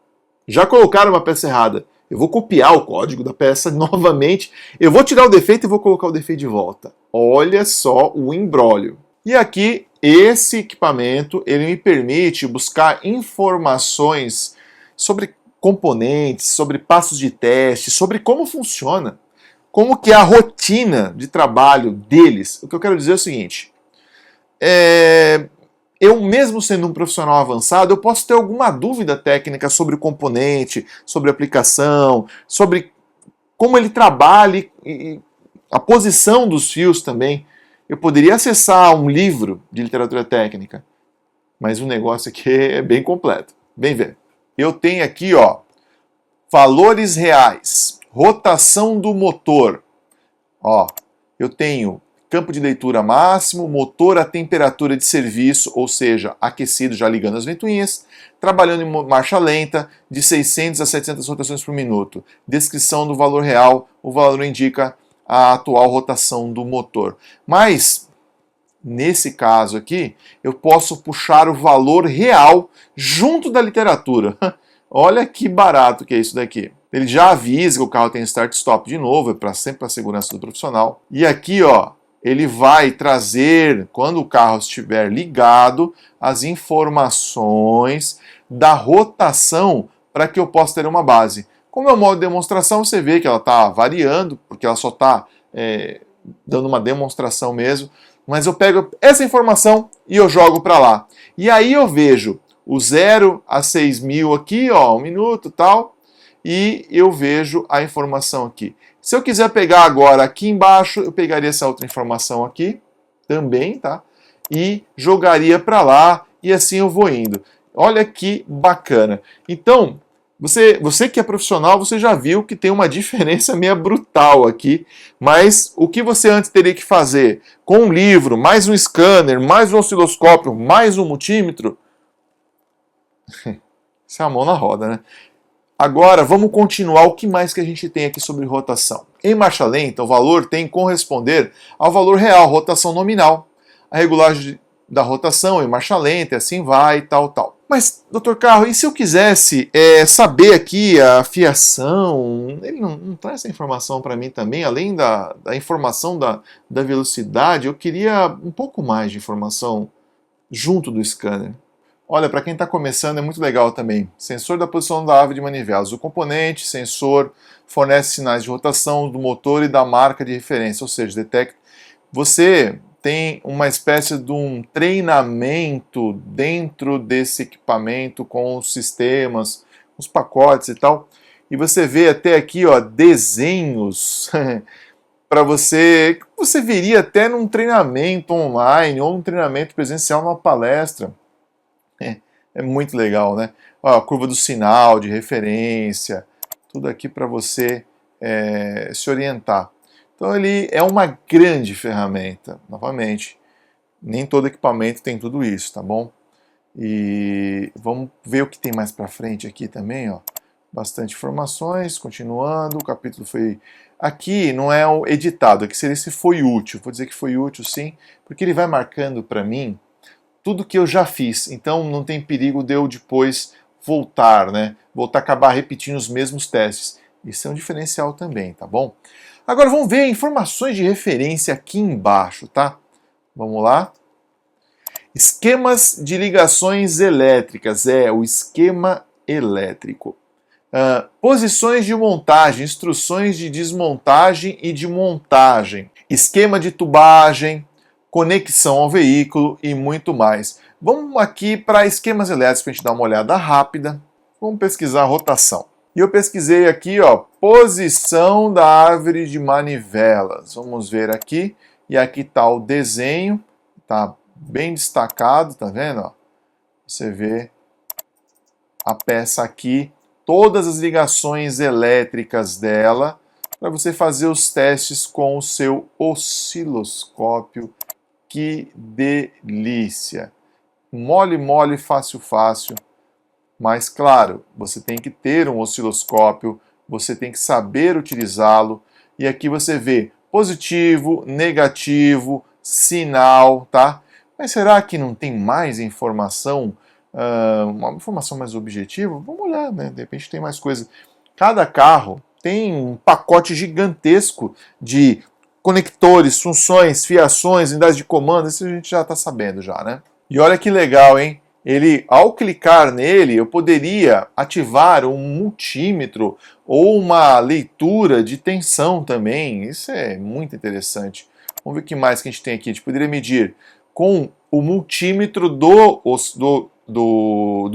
Já colocaram uma peça errada. Eu vou copiar o código da peça novamente. Eu vou tirar o defeito e vou colocar o defeito de volta. Olha só o imbróglio. E aqui, esse equipamento, ele me permite buscar informações sobre componentes, sobre passos de teste, sobre como funciona, como que é a rotina de trabalho deles. O que eu quero dizer é o seguinte, eu mesmo sendo um profissional avançado, eu posso ter alguma dúvida técnica sobre o componente, sobre a aplicação, sobre como ele trabalha e a posição dos fios também. Eu poderia acessar um livro de literatura técnica, mas o negócio aqui é bem completo. Vem ver. Eu tenho aqui, ó, valores reais, rotação do motor. Ó, eu tenho campo de leitura máximo, motor a temperatura de serviço, ou seja, aquecido já ligando as ventoinhas, trabalhando em marcha lenta, de 600 a 700 rotações por minuto. Descrição do valor real, o valor indica a atual rotação do motor. Mas, nesse caso aqui, eu posso puxar o valor real junto da literatura. Olha que barato que é isso daqui. Ele já avisa que o carro tem start-stop de novo, é sempre para a segurança do profissional. E aqui, ó, ele vai trazer, quando o carro estiver ligado, as informações da rotação para que eu possa ter uma base. Como é o modo de demonstração, você vê que ela está variando, porque ela só está dando uma demonstração mesmo, mas eu pego essa informação e eu jogo para lá. E aí eu vejo o 0 a 6.000 aqui, ó, 1 minuto e tal, e eu vejo a informação aqui. Se eu quiser pegar agora aqui embaixo, eu pegaria essa outra informação aqui, também, tá? E jogaria para lá, e assim eu vou indo. Olha que bacana. Então, você que é profissional, você já viu que tem uma diferença meio brutal aqui, mas o que você antes teria que fazer com um livro, mais um scanner, mais um osciloscópio, mais um multímetro, isso é a mão na roda, né? Agora, vamos continuar. O que mais que a gente tem aqui sobre rotação? Em marcha lenta, o valor tem que corresponder ao valor real, rotação nominal. A regulagem da rotação em marcha lenta, assim vai, tal. Mas, doutor Carro, e se eu quisesse saber aqui a fiação? Ele não traz essa informação para mim também, além da informação da velocidade, eu queria um pouco mais de informação junto do scanner. Olha, para quem está começando é muito legal também. Sensor da posição da árvore de manivelas. O componente sensor fornece sinais de rotação do motor e da marca de referência, ou seja, detecta. Você tem uma espécie de um treinamento dentro desse equipamento com os sistemas, os pacotes e tal. E você vê até aqui, ó, desenhos para você veria até num treinamento online ou num treinamento presencial numa palestra. É muito legal, né? Ó, a curva do sinal, de referência, tudo aqui para você se orientar. Então ele é uma grande ferramenta, novamente. Nem todo equipamento tem tudo isso, tá bom? E vamos ver o que tem mais para frente aqui também, ó. Bastante informações, continuando, o capítulo foi... Aqui não é o editado, aqui seria se foi útil. Vou dizer que foi útil sim, porque ele vai marcando para mim tudo que eu já fiz, então não tem perigo de eu depois voltar, né? Voltar a acabar repetindo os mesmos testes. Isso é um diferencial também, tá bom? Agora vamos ver informações de referência aqui embaixo, tá? Vamos lá. Esquemas de ligações elétricas, o esquema elétrico. Posições de montagem, instruções de desmontagem e de montagem. Esquema de tubagem, conexão ao veículo e muito mais. Vamos aqui para esquemas elétricos para a gente dar uma olhada rápida. Vamos pesquisar rotação. E eu pesquisei aqui, ó, posição da árvore de manivelas. Vamos ver aqui. E aqui está o desenho. Está bem destacado, tá vendo? Ó? Você vê a peça aqui, todas as ligações elétricas dela, para você fazer os testes com o seu osciloscópio. Que delícia! Mole, mole, fácil, fácil. Mas, claro, você tem que ter um osciloscópio, você tem que saber utilizá-lo. E aqui você vê positivo, negativo, sinal, tá? Mas será que não tem mais informação, uma informação mais objetiva? Vamos olhar, né? De repente tem mais coisa. Cada carro tem um pacote gigantesco de conectores, funções, fiações, unidades de comando, isso a gente já está sabendo já, né? E olha que legal, hein? Ele, ao clicar nele, eu poderia ativar um multímetro ou uma leitura de tensão também. Isso é muito interessante. Vamos ver o que mais que a gente tem aqui. A gente poderia medir com o multímetro do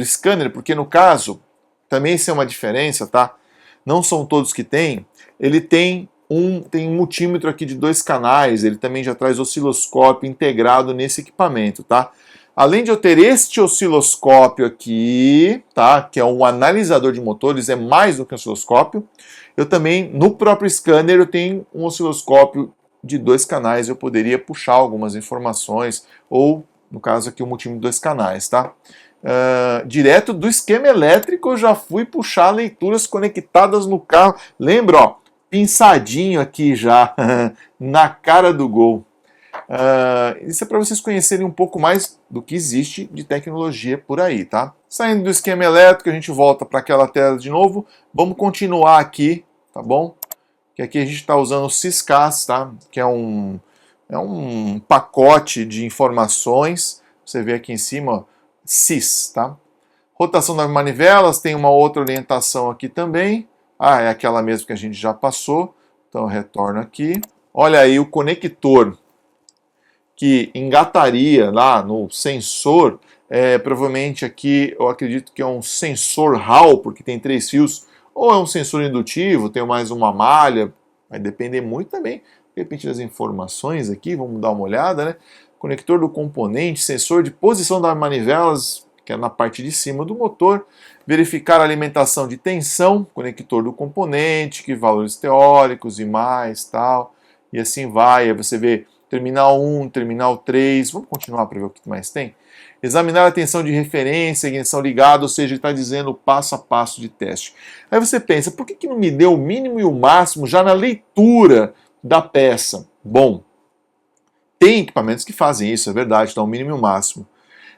scanner, porque no caso, também isso é uma diferença, tá? Não são todos que tem. Ele tem um multímetro aqui de 2 canais, ele também já traz osciloscópio integrado nesse equipamento, tá? Além de eu ter este osciloscópio aqui, tá? Que é um analisador de motores, é mais do que um osciloscópio. Eu também, no próprio scanner, eu tenho um osciloscópio de 2 canais, eu poderia puxar algumas informações, ou, no caso aqui, o multímetro de 2 canais, tá? Direto do esquema elétrico, eu já fui puxar leituras conectadas no carro. Lembra, ó, pinçadinho aqui já, na cara do gol. Isso é para vocês conhecerem um pouco mais do que existe de tecnologia por aí, tá? Saindo do esquema elétrico, a gente volta para aquela tela de novo. Vamos continuar aqui, tá bom? Que aqui a gente está usando o Syscas, tá? Que é um pacote de informações. Você vê aqui em cima, ó, Sys, tá? Rotação das manivelas, tem uma outra orientação aqui também. Ah, é aquela mesmo que a gente já passou. Então eu retorno aqui. Olha aí o conector que engataria lá no sensor. Provavelmente aqui eu acredito que é um sensor Hall, porque tem 3 fios. Ou é um sensor indutivo, tem mais uma malha. Vai depender muito também, de repente, das informações aqui. Vamos dar uma olhada, né? Conector do componente, sensor de posição das manivelas, que é na parte de cima do motor, verificar a alimentação de tensão, conector do componente, que valores teóricos e mais, tal, e assim vai. Aí você vê terminal 1, terminal 3, vamos continuar para ver o que mais tem? Examinar a tensão de referência, ignição ligada, ou seja, ele está dizendo o passo a passo de teste. Aí você pensa, por que não me deu o mínimo e o máximo já na leitura da peça? Bom, tem equipamentos que fazem isso, é verdade, dá o mínimo e o máximo.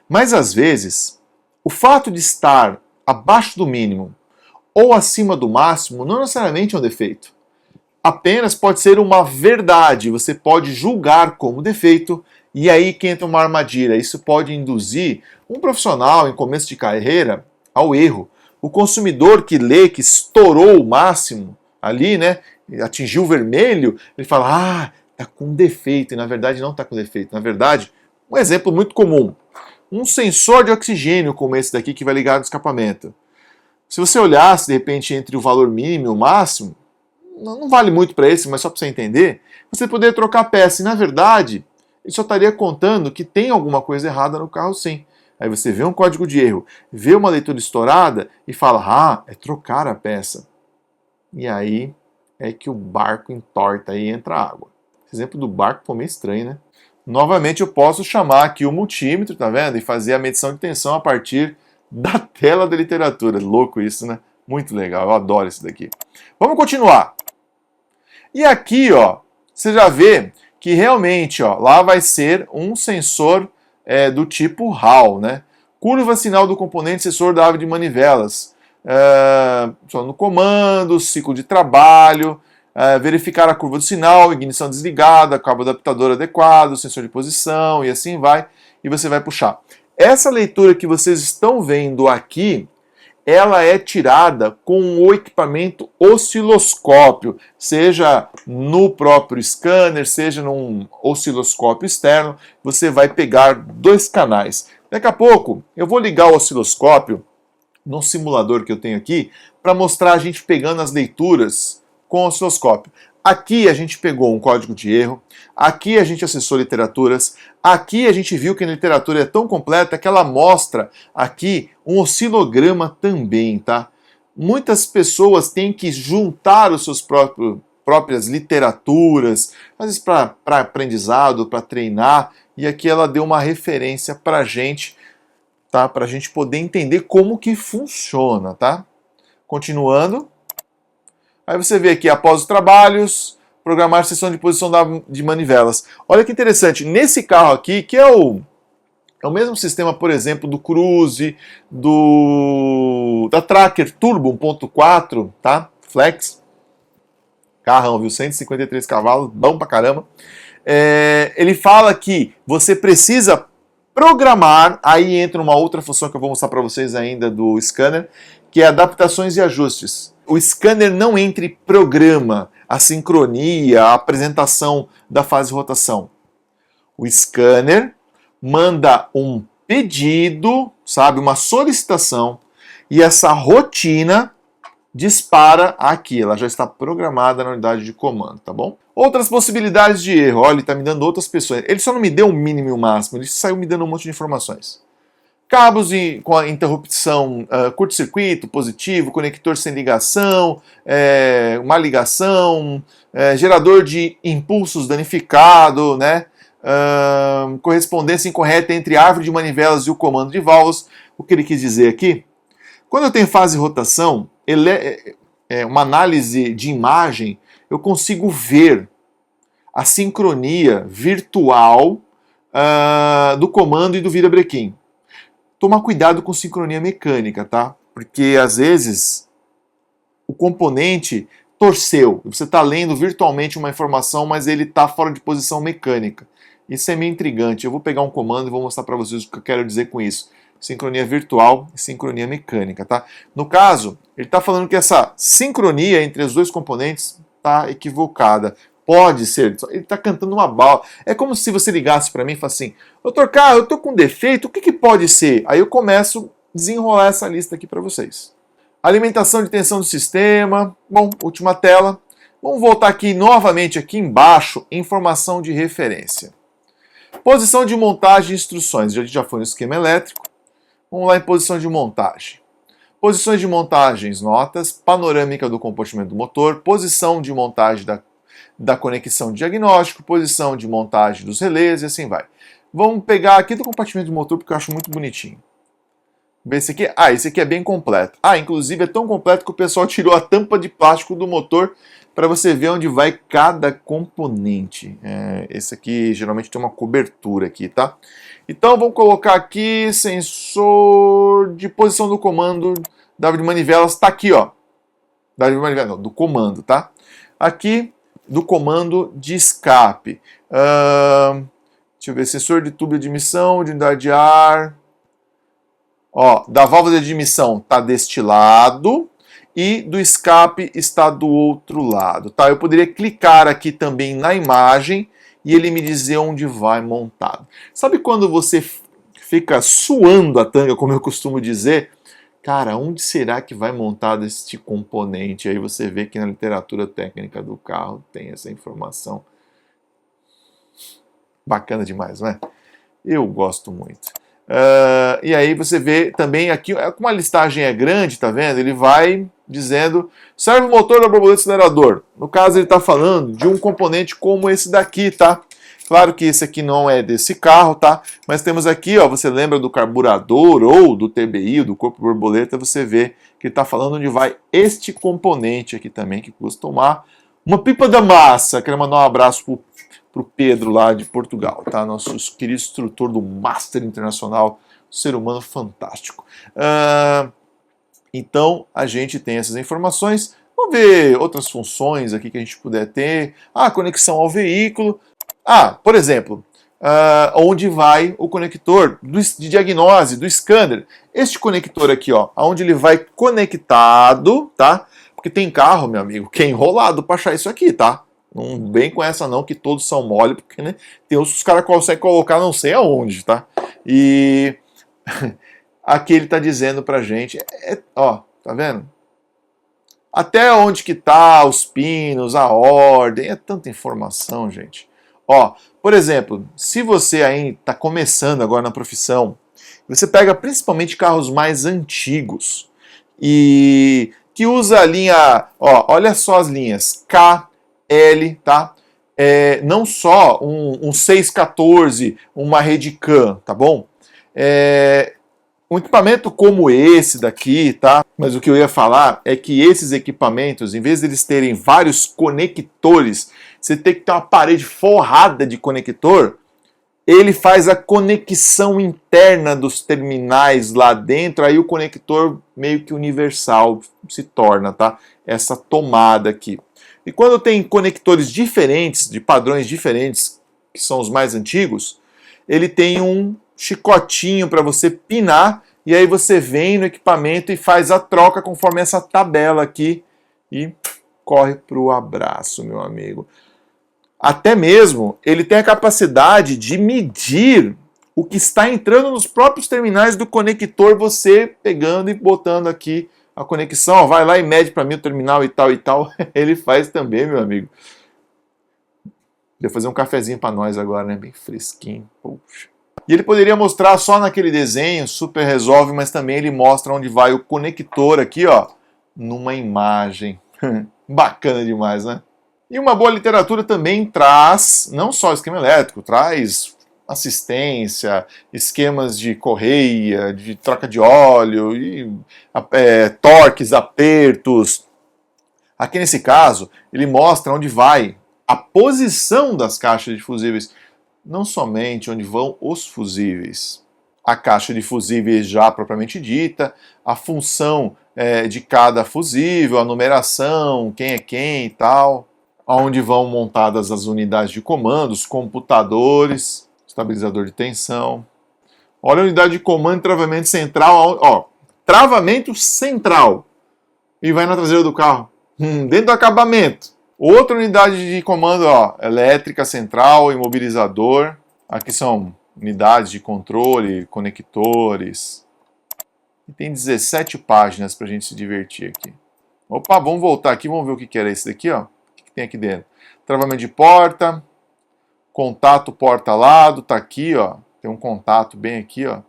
Mas às vezes, o fato de estar abaixo do mínimo ou acima do máximo não necessariamente é um defeito. Apenas pode ser uma verdade, você pode julgar como defeito, e aí que entra uma armadilha. Isso pode induzir um profissional em começo de carreira ao erro. O consumidor que lê que estourou o máximo ali, né, atingiu o vermelho, ele fala, ah, está com defeito, e na verdade não está com defeito. Na verdade, um exemplo muito comum, um sensor de oxigênio como esse daqui que vai ligar no escapamento. Se você olhasse de repente entre o valor mínimo e o máximo, não vale muito para esse, mas só para você entender, você poderia trocar a peça, e na verdade, ele só estaria contando que tem alguma coisa errada no carro sim. Aí você vê um código de erro, vê uma leitura estourada e fala, ah, é trocar a peça. E aí é que o barco entorta e entra água. Esse exemplo do barco foi meio estranho, né? Novamente eu posso chamar aqui o multímetro, tá vendo? E fazer a medição de tensão a partir da tela da literatura. Louco isso, né? Muito legal, eu adoro isso daqui. Vamos continuar. E aqui, ó, você já vê que realmente, ó, lá vai ser um sensor do tipo Hall, né? Curva sinal do componente sensor da árvore de manivelas. Só no comando, ciclo de trabalho, verificar a curva do sinal, ignição desligada, cabo adaptador adequado, sensor de posição e assim vai, e você vai puxar. Essa leitura que vocês estão vendo aqui, ela é tirada com o equipamento osciloscópio, seja no próprio scanner, seja num osciloscópio externo, você vai pegar 2 canais. Daqui a pouco eu vou ligar o osciloscópio no simulador que eu tenho aqui para mostrar a gente pegando as leituras com o osciloscópio. Aqui a gente pegou um código de erro, aqui a gente acessou literaturas, aqui a gente viu que a literatura é tão completa que ela mostra aqui um oscilograma também, tá? Muitas pessoas têm que juntar os seus próprias literaturas, às vezes para aprendizado, para treinar, e aqui ela deu uma referência para a gente, tá? Para a gente poder entender como que funciona, tá? Continuando. Aí você vê aqui, após os trabalhos, programar sessão de posição de manivelas. Olha que interessante, nesse carro aqui, que é o mesmo sistema, por exemplo, do Cruze, da Tracker Turbo 1.4, tá? Flex. Carrão, viu? 153 cavalos, bom pra caramba. Ele fala que você precisa programar, aí entra uma outra função que eu vou mostrar para vocês ainda do scanner, que é adaptações e ajustes. O scanner não entra e programa a sincronia, a apresentação da fase de rotação. O scanner manda um pedido, sabe, uma solicitação, e essa rotina dispara aqui, ela já está programada na unidade de comando, tá bom? Outras possibilidades de erro, olha, ele está me dando outras pessoas. Ele só não me deu o mínimo e o máximo, ele saiu me dando um monte de informações. Cabos com a interrupção, curto-circuito, positivo, conector sem ligação, uma ligação, gerador de impulsos danificado, né? Correspondência incorreta entre a árvore de manivelas e o comando de válvulas. O que ele quis dizer aqui? Quando eu tenho fase de rotação, uma análise de imagem, eu consigo ver a sincronia virtual do comando e do virabrequim. Tomar cuidado com sincronia mecânica, tá? Porque às vezes o componente torceu. Você está lendo virtualmente uma informação, mas ele está fora de posição mecânica. Isso é meio intrigante. Eu vou pegar um comando e vou mostrar para vocês o que eu quero dizer com isso. sincronia virtual e sincronia mecânica, tá? No caso, ele está falando que essa sincronia entre os dois componentes está equivocada. Pode ser, ele está cantando uma bala. É como se você ligasse para mim e falasse assim, doutor Carlos, eu estou com defeito, o que pode ser? Aí eu começo a desenrolar essa lista aqui para vocês. Alimentação de tensão do sistema. Bom, última tela. Vamos voltar aqui novamente aqui embaixo, informação de referência. Posição de montagem e instruções. A gente já foi no esquema elétrico. Vamos lá em posição de montagem. Posições de montagens, notas, panorâmica do compartimento do motor, posição de montagem da conexão de diagnóstico, posição de montagem dos relés e assim vai. Vamos pegar aqui do compartimento do motor porque eu acho muito bonitinho. Esse aqui, esse aqui é bem completo. Inclusive é tão completo que o pessoal tirou a tampa de plástico do motor para você ver onde vai cada componente. Esse aqui geralmente tem uma cobertura aqui, tá? Então vamos colocar aqui sensor de posição do comando W de manivelas, tá aqui, ó. W de manivelas, não, do comando, tá? Aqui do comando de escape. Deixa eu ver, sensor de tubo de admissão, de unidade de ar. Ó, da válvula de admissão está deste lado e do escape está do outro lado, tá? Eu poderia clicar aqui também na imagem e ele me dizer onde vai montado. Sabe quando você fica suando a tanga, como eu costumo dizer? Cara, onde será que vai montado este componente? Aí você vê que na literatura técnica do carro tem essa informação. Bacana demais, não é? Eu gosto muito. E aí você vê também aqui, como a listagem é grande, tá vendo? Ele vai dizendo, serve o motor da borboleta acelerador. No caso ele está falando de um componente como esse daqui, tá? Claro que esse aqui não é desse carro, tá? Mas temos aqui, ó, você lembra do carburador ou do TBI, do corpo borboleta, você vê que ele está falando onde vai este componente aqui também, que custa uma pipa da massa. Quero mandar um abraço pro Pedro lá de Portugal, tá? Nosso querido instrutor do Master Internacional, ser humano fantástico. Então, a gente tem essas informações. Vamos ver outras funções aqui que a gente puder ter. Conexão ao veículo. Por exemplo, onde vai o conector de diagnose, do scanner. Este conector aqui, ó, onde ele vai conectado, tá? Porque tem carro, meu amigo, que é enrolado para achar isso aqui, tá? Não vem com essa não, que todos são mole, porque né, tem os caras conseguem colocar não sei aonde, tá? E aqui ele está dizendo pra gente, ó, tá vendo? Até onde que tá os pinos, a ordem, é tanta informação, gente. Ó, por exemplo, se você ainda está começando agora na profissão, você pega principalmente carros mais antigos e que usa a linha, ó, olha só as linhas K, L, tá? Não só um 614, uma rede CAN, tá bom? Um equipamento como esse daqui, tá? Mas o que eu ia falar é que esses equipamentos, em vez de eles terem vários conectores, você tem que ter uma parede forrada de conector, ele faz a conexão interna dos terminais lá dentro, aí o conector meio que universal se torna, tá? Essa tomada aqui. E quando tem conectores diferentes, de padrões diferentes, que são os mais antigos, ele tem um chicotinho para você pinar, e aí você vem no equipamento e faz a troca conforme essa tabela aqui, e corre para o abraço, meu amigo. Até mesmo, ele tem a capacidade de medir o que está entrando nos próprios terminais do conector, você pegando e botando aqui a conexão, vai lá e mede para mim o terminal e tal, ele faz também, meu amigo. Vou fazer um cafezinho para nós agora, né? Bem fresquinho. Puxa. E ele poderia mostrar só naquele desenho, super resolve, mas também ele mostra onde vai o conector aqui, ó, numa imagem. Bacana demais, né? E uma boa literatura também traz, não só esquema elétrico, traz assistência, esquemas de correia, de troca de óleo, torques, apertos. Aqui nesse caso, ele mostra onde vai a posição das caixas de fusíveis, não somente onde vão os fusíveis. A caixa de fusíveis já propriamente dita, a função de cada fusível, a numeração, quem é quem e tal, onde vão montadas as unidades de comando, os computadores, estabilizador de tensão, Olha a unidade de comando e travamento central, ó, travamento central. E vai na traseira do carro, dentro do acabamento. Outra unidade de comando, ó, elétrica central, imobilizador. Aqui são unidades de controle, conectores. E tem 17 páginas para a gente se divertir aqui. Opa, vamos voltar aqui, vamos ver o que era esse daqui, ó. O que tem aqui dentro? Travamento de porta, contato porta-lado, tá aqui, ó. Tem um contato bem aqui, ó.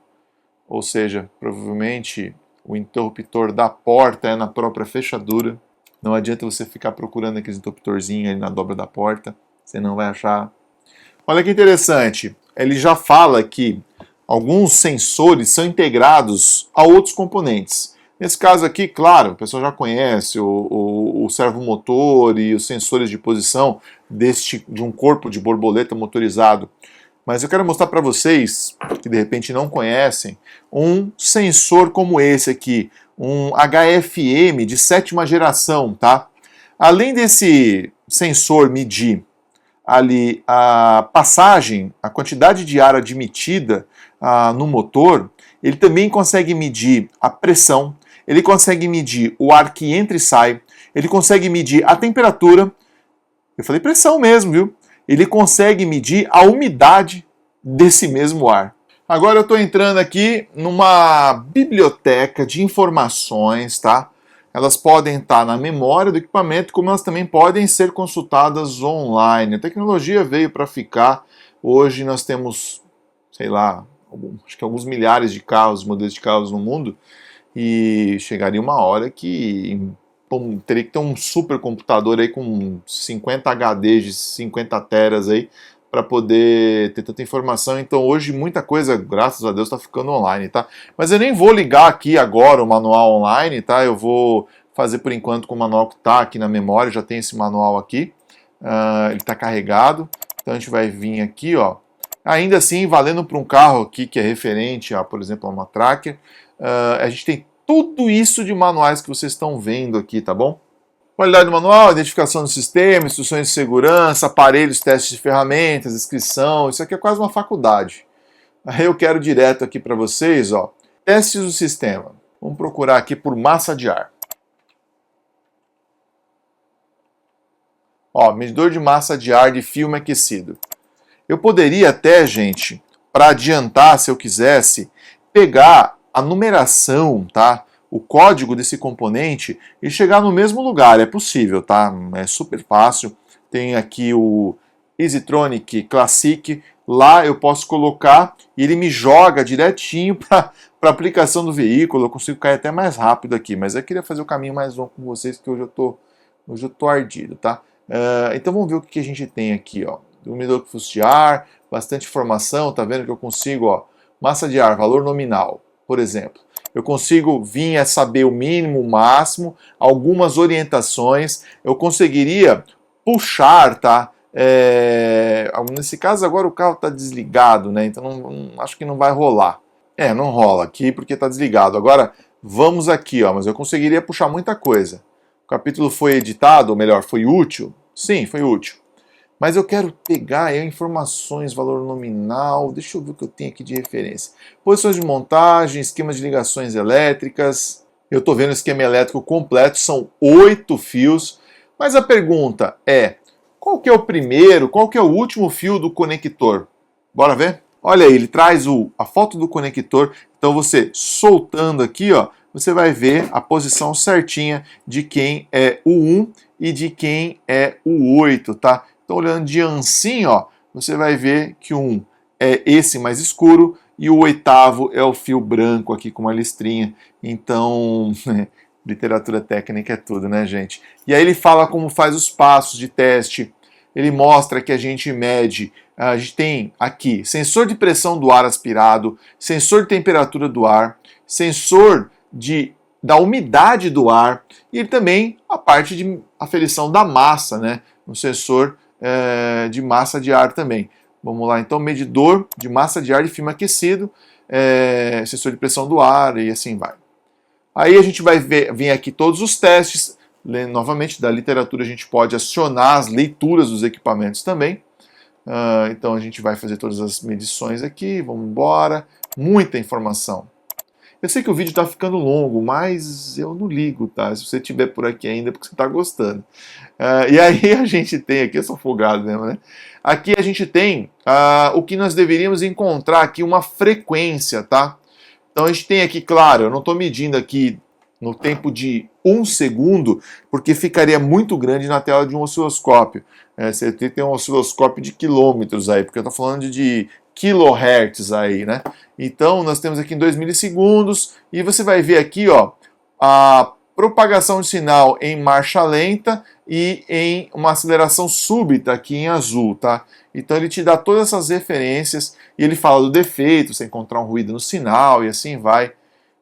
Ou seja, provavelmente o interruptor da porta é na própria fechadura. Não adianta você ficar procurando aquele interruptorzinho ali na dobra da porta, você não vai achar. Olha que interessante, ele já fala que alguns sensores são integrados a outros componentes. Nesse caso aqui, claro, o pessoal já conhece o servomotor e os sensores de posição de um corpo de borboleta motorizado. Mas eu quero mostrar para vocês, que de repente não conhecem, um sensor como esse aqui, um HFM de 7ª geração, tá? Além desse sensor medir ali a passagem, a quantidade de ar admitida no motor, ele também consegue medir a pressão, ele consegue medir o ar que entra e sai, ele consegue medir a temperatura, eu falei pressão mesmo, viu? Ele consegue medir a umidade desse mesmo ar. Agora eu estou entrando aqui numa biblioteca de informações, tá? Elas podem estar na memória do equipamento, como elas também podem ser consultadas online. A tecnologia veio para ficar. Hoje nós temos, sei lá, acho que alguns milhares de carros, modelos de carros no mundo, e chegaria uma hora que teria que ter um supercomputador aí com 50 HDs de 50 teras aí para poder ter tanta informação. Então hoje muita coisa, graças a Deus, está ficando online, tá? Mas eu nem vou ligar aqui agora o manual online, tá? Eu vou fazer por enquanto com o manual que está aqui na memória, já tem esse manual aqui, ele está carregado. Então a gente vai vir aqui, ó. Ainda assim, valendo para um carro aqui que é referente a, por exemplo, a uma Tracker, a gente tem tudo isso de manuais que vocês estão vendo aqui, tá bom? Qualidade do manual, identificação do sistema, instruções de segurança, aparelhos, testes de ferramentas, inscrição, isso aqui é quase uma faculdade. Aí eu quero direto aqui para vocês, ó, testes do sistema. Vamos procurar aqui por massa de ar. Ó, medidor de massa de ar de filme aquecido. Eu poderia até, gente, para adiantar, se eu quisesse, pegar a numeração, tá? O código desse componente e chegar no mesmo lugar. É possível, tá? É super fácil. Tem aqui o EasyTronic Classic. Lá eu posso colocar e ele me joga direitinho para a aplicação do veículo. Eu consigo cair até mais rápido aqui. Mas eu queria fazer o caminho mais longo com vocês, porque hoje eu tô ardido, tá? Então vamos ver o que a gente tem aqui, ó. O medidor de fluxo de ar, bastante informação. Tá vendo que eu consigo, ó, massa de ar, valor nominal, por exemplo. Eu consigo vir a saber o mínimo, o máximo, algumas orientações. Eu conseguiria puxar, tá? Nesse caso agora o carro está desligado, né? Então acho que não vai rolar. Não rola aqui porque está desligado. Agora vamos aqui, ó. Mas eu conseguiria puxar muita coisa. O capítulo foi editado, ou melhor, foi útil? Sim, foi útil. Mas eu quero pegar informações, valor nominal, deixa eu ver o que eu tenho aqui de referência. Posições de montagem, esquemas de ligações elétricas. Eu estou vendo o esquema elétrico completo, são 8 fios. Mas a pergunta é, qual que é o primeiro, qual que é o último fio do conector? Bora ver? Olha aí, ele traz a foto do conector. Então você soltando aqui, ó, você vai ver a posição certinha de quem é o 1 e de quem é o 8, tá? Então, olhando de ansim, ó, você vai ver que o 1 é esse mais escuro e o 8º é o fio branco aqui com uma listrinha. Então, literatura técnica é tudo, né, gente? E aí ele fala como faz os passos de teste. Ele mostra que a gente mede, a gente tem aqui sensor de pressão do ar aspirado, sensor de temperatura do ar, sensor da umidade do ar e também a parte de aferição da massa, né? Um sensor de massa de ar também. Vamos lá, então, medidor de massa de ar de filme aquecido, sensor de pressão do ar e assim vai. Aí a gente vai vir aqui todos os testes. Novamente, da literatura a gente pode acionar as leituras dos equipamentos também. Então a gente vai fazer todas as medições aqui, vamos embora. Muita informação. Eu sei que o vídeo está ficando longo, mas eu não ligo, tá? Se você estiver por aqui ainda, é porque você está gostando. E aí a gente tem aqui, eu sou folgado mesmo, né? Aqui a gente tem o que nós deveríamos encontrar aqui, uma frequência, tá? Então a gente tem aqui, claro, eu não estou medindo aqui no tempo de 1 segundo, porque ficaria muito grande na tela de um osciloscópio. Você tem que ter um osciloscópio de quilômetros aí, porque eu estou falando de kilohertz aí, né? Então nós temos aqui em 2 milissegundos, e você vai ver aqui, ó, a propagação de sinal em marcha lenta e em uma aceleração súbita aqui em azul, tá? Então ele te dá todas essas referências e ele fala do defeito, se encontrar um ruído no sinal e assim vai.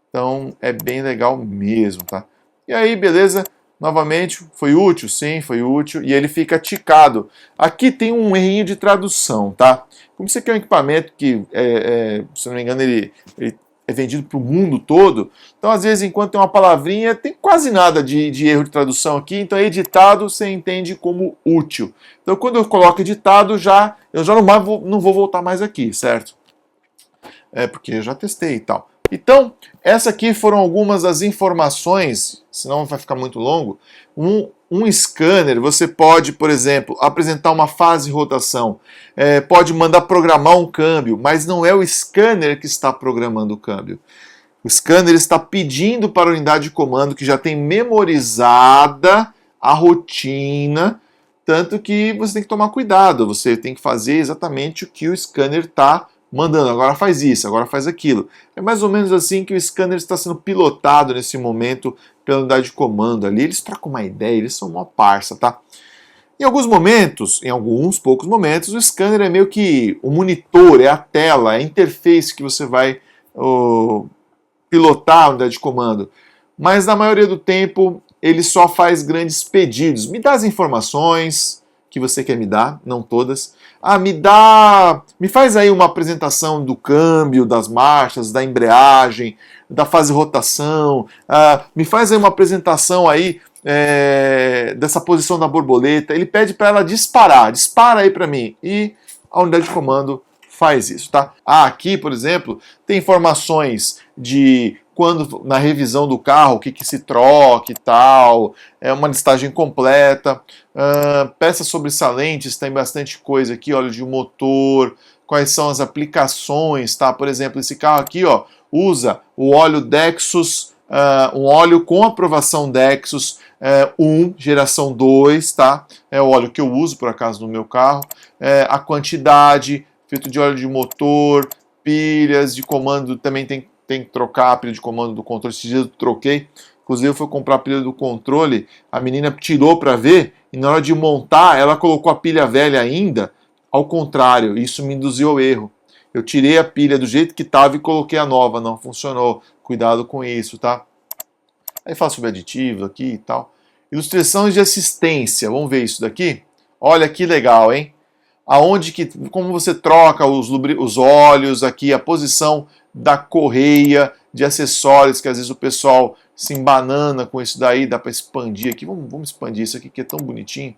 Então é bem legal mesmo, tá? E aí, beleza? Novamente, foi útil? Sim, foi útil. E ele fica ticado. Aqui tem um errinho de tradução, tá? Como isso aqui é um equipamento que, se não me engano, ele é vendido para o mundo todo. Então, às vezes, enquanto tem uma palavrinha, tem quase nada de erro de tradução aqui. Então, editado você entende como útil. Então, quando eu coloco editado, eu já não vou voltar mais aqui, certo? Porque eu já testei e tal. Então, essas aqui foram algumas das informações, senão vai ficar muito longo. Um scanner, você pode, por exemplo, apresentar uma fase de rotação, pode mandar programar um câmbio, mas não é o scanner que está programando o câmbio. O scanner está pedindo para a unidade de comando que já tem memorizada a rotina, tanto que você tem que tomar cuidado, você tem que fazer exatamente o que o scanner está mandando, agora faz isso, agora faz aquilo. É mais ou menos assim que o scanner está sendo pilotado nesse momento pela unidade de comando ali. Eles trocam uma ideia, eles são uma parça, tá? Em alguns momentos, em alguns poucos momentos, o scanner é meio que o monitor, é a tela, é a interface que você vai pilotar a unidade de comando. Mas na maioria do tempo, ele só faz grandes pedidos. Me dá as informações que você quer me dar, não todas. Me faz aí uma apresentação do câmbio, das marchas, da embreagem, da fase de rotação. Me faz aí uma apresentação aí dessa posição da borboleta. Ele pede para ela disparar, dispara aí para mim. E a unidade de comando faz isso, tá? Aqui, por exemplo, tem informações de quando na revisão do carro, o que se troca e tal, é uma listagem completa. Peças sobressalentes, tem bastante coisa aqui, óleo de motor, quais são as aplicações, tá? Por exemplo, esse carro aqui, ó, usa o óleo Dexus, um óleo com aprovação Dexus 1, geração 2, tá? É o óleo que eu uso, por acaso, no meu carro. A quantidade, filtro de óleo de motor, pilhas de comando, também tem que trocar a pilha de comando do controle. Esses dias eu troquei, inclusive eu fui comprar a pilha do controle, a menina tirou para ver, e na hora de montar, ela colocou a pilha velha ainda, ao contrário, isso me induziu ao erro. Eu tirei a pilha do jeito que estava e coloquei a nova, não funcionou. Cuidado com isso, tá? Aí fala sobre aditivos aqui e tal. Ilustrações de assistência, vamos ver isso daqui? Olha que legal, hein? Como você troca os óleos aqui, a posição da correia, de acessórios, que às vezes o pessoal se embanana com isso daí, dá para expandir aqui. Vamos expandir isso aqui que é tão bonitinho.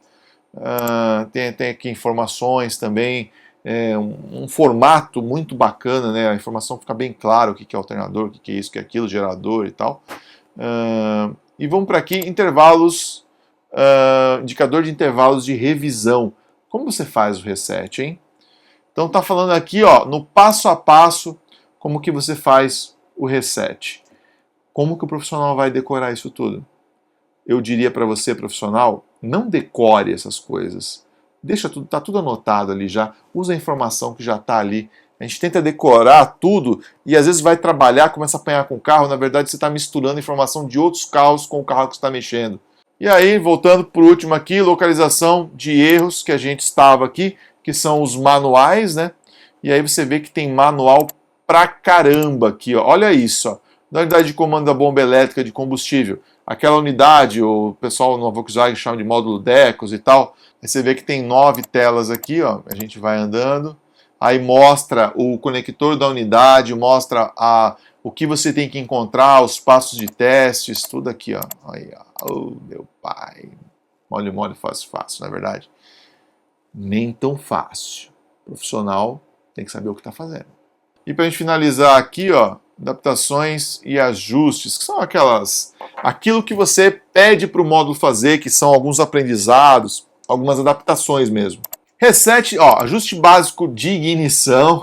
Tem aqui informações também, um formato muito bacana, né? A informação fica bem clara o que é alternador, o que é isso, o que é aquilo, gerador e tal. E vamos para aqui, intervalos, indicador de intervalos de revisão. Como você faz o reset, hein? Então tá falando aqui, ó, no passo a passo, como que você faz o reset. Como que o profissional vai decorar isso tudo? Eu diria para você, profissional, não decore essas coisas. Deixa tudo, tá tudo anotado ali já. Usa a informação que já está ali. A gente tenta decorar tudo e às vezes vai trabalhar, começa a apanhar com o carro. Na verdade, você está misturando informação de outros carros com o carro que você está mexendo. E aí, voltando por último aqui, localização de erros que a gente estava aqui, que são os manuais, né? E aí você vê que tem manual pra caramba aqui, ó. Olha isso, ó. Na unidade de comando da bomba elétrica de combustível, aquela unidade, o pessoal no Volkswagen chama de módulo Decus e tal. Aí você vê que tem 9 telas aqui, ó. A gente vai andando. Aí mostra o conector da unidade, mostra o que você tem que encontrar, os passos de testes, tudo aqui, ó. Aí, ó. Oh, meu pai. Mole, mole, fácil, fácil, na verdade. Nem tão fácil. O profissional tem que saber o que está fazendo. E para a gente finalizar aqui, ó, adaptações e ajustes, que são aquilo que você pede para o módulo fazer, que são alguns aprendizados, algumas adaptações mesmo. Reset, ó, ajuste básico de ignição,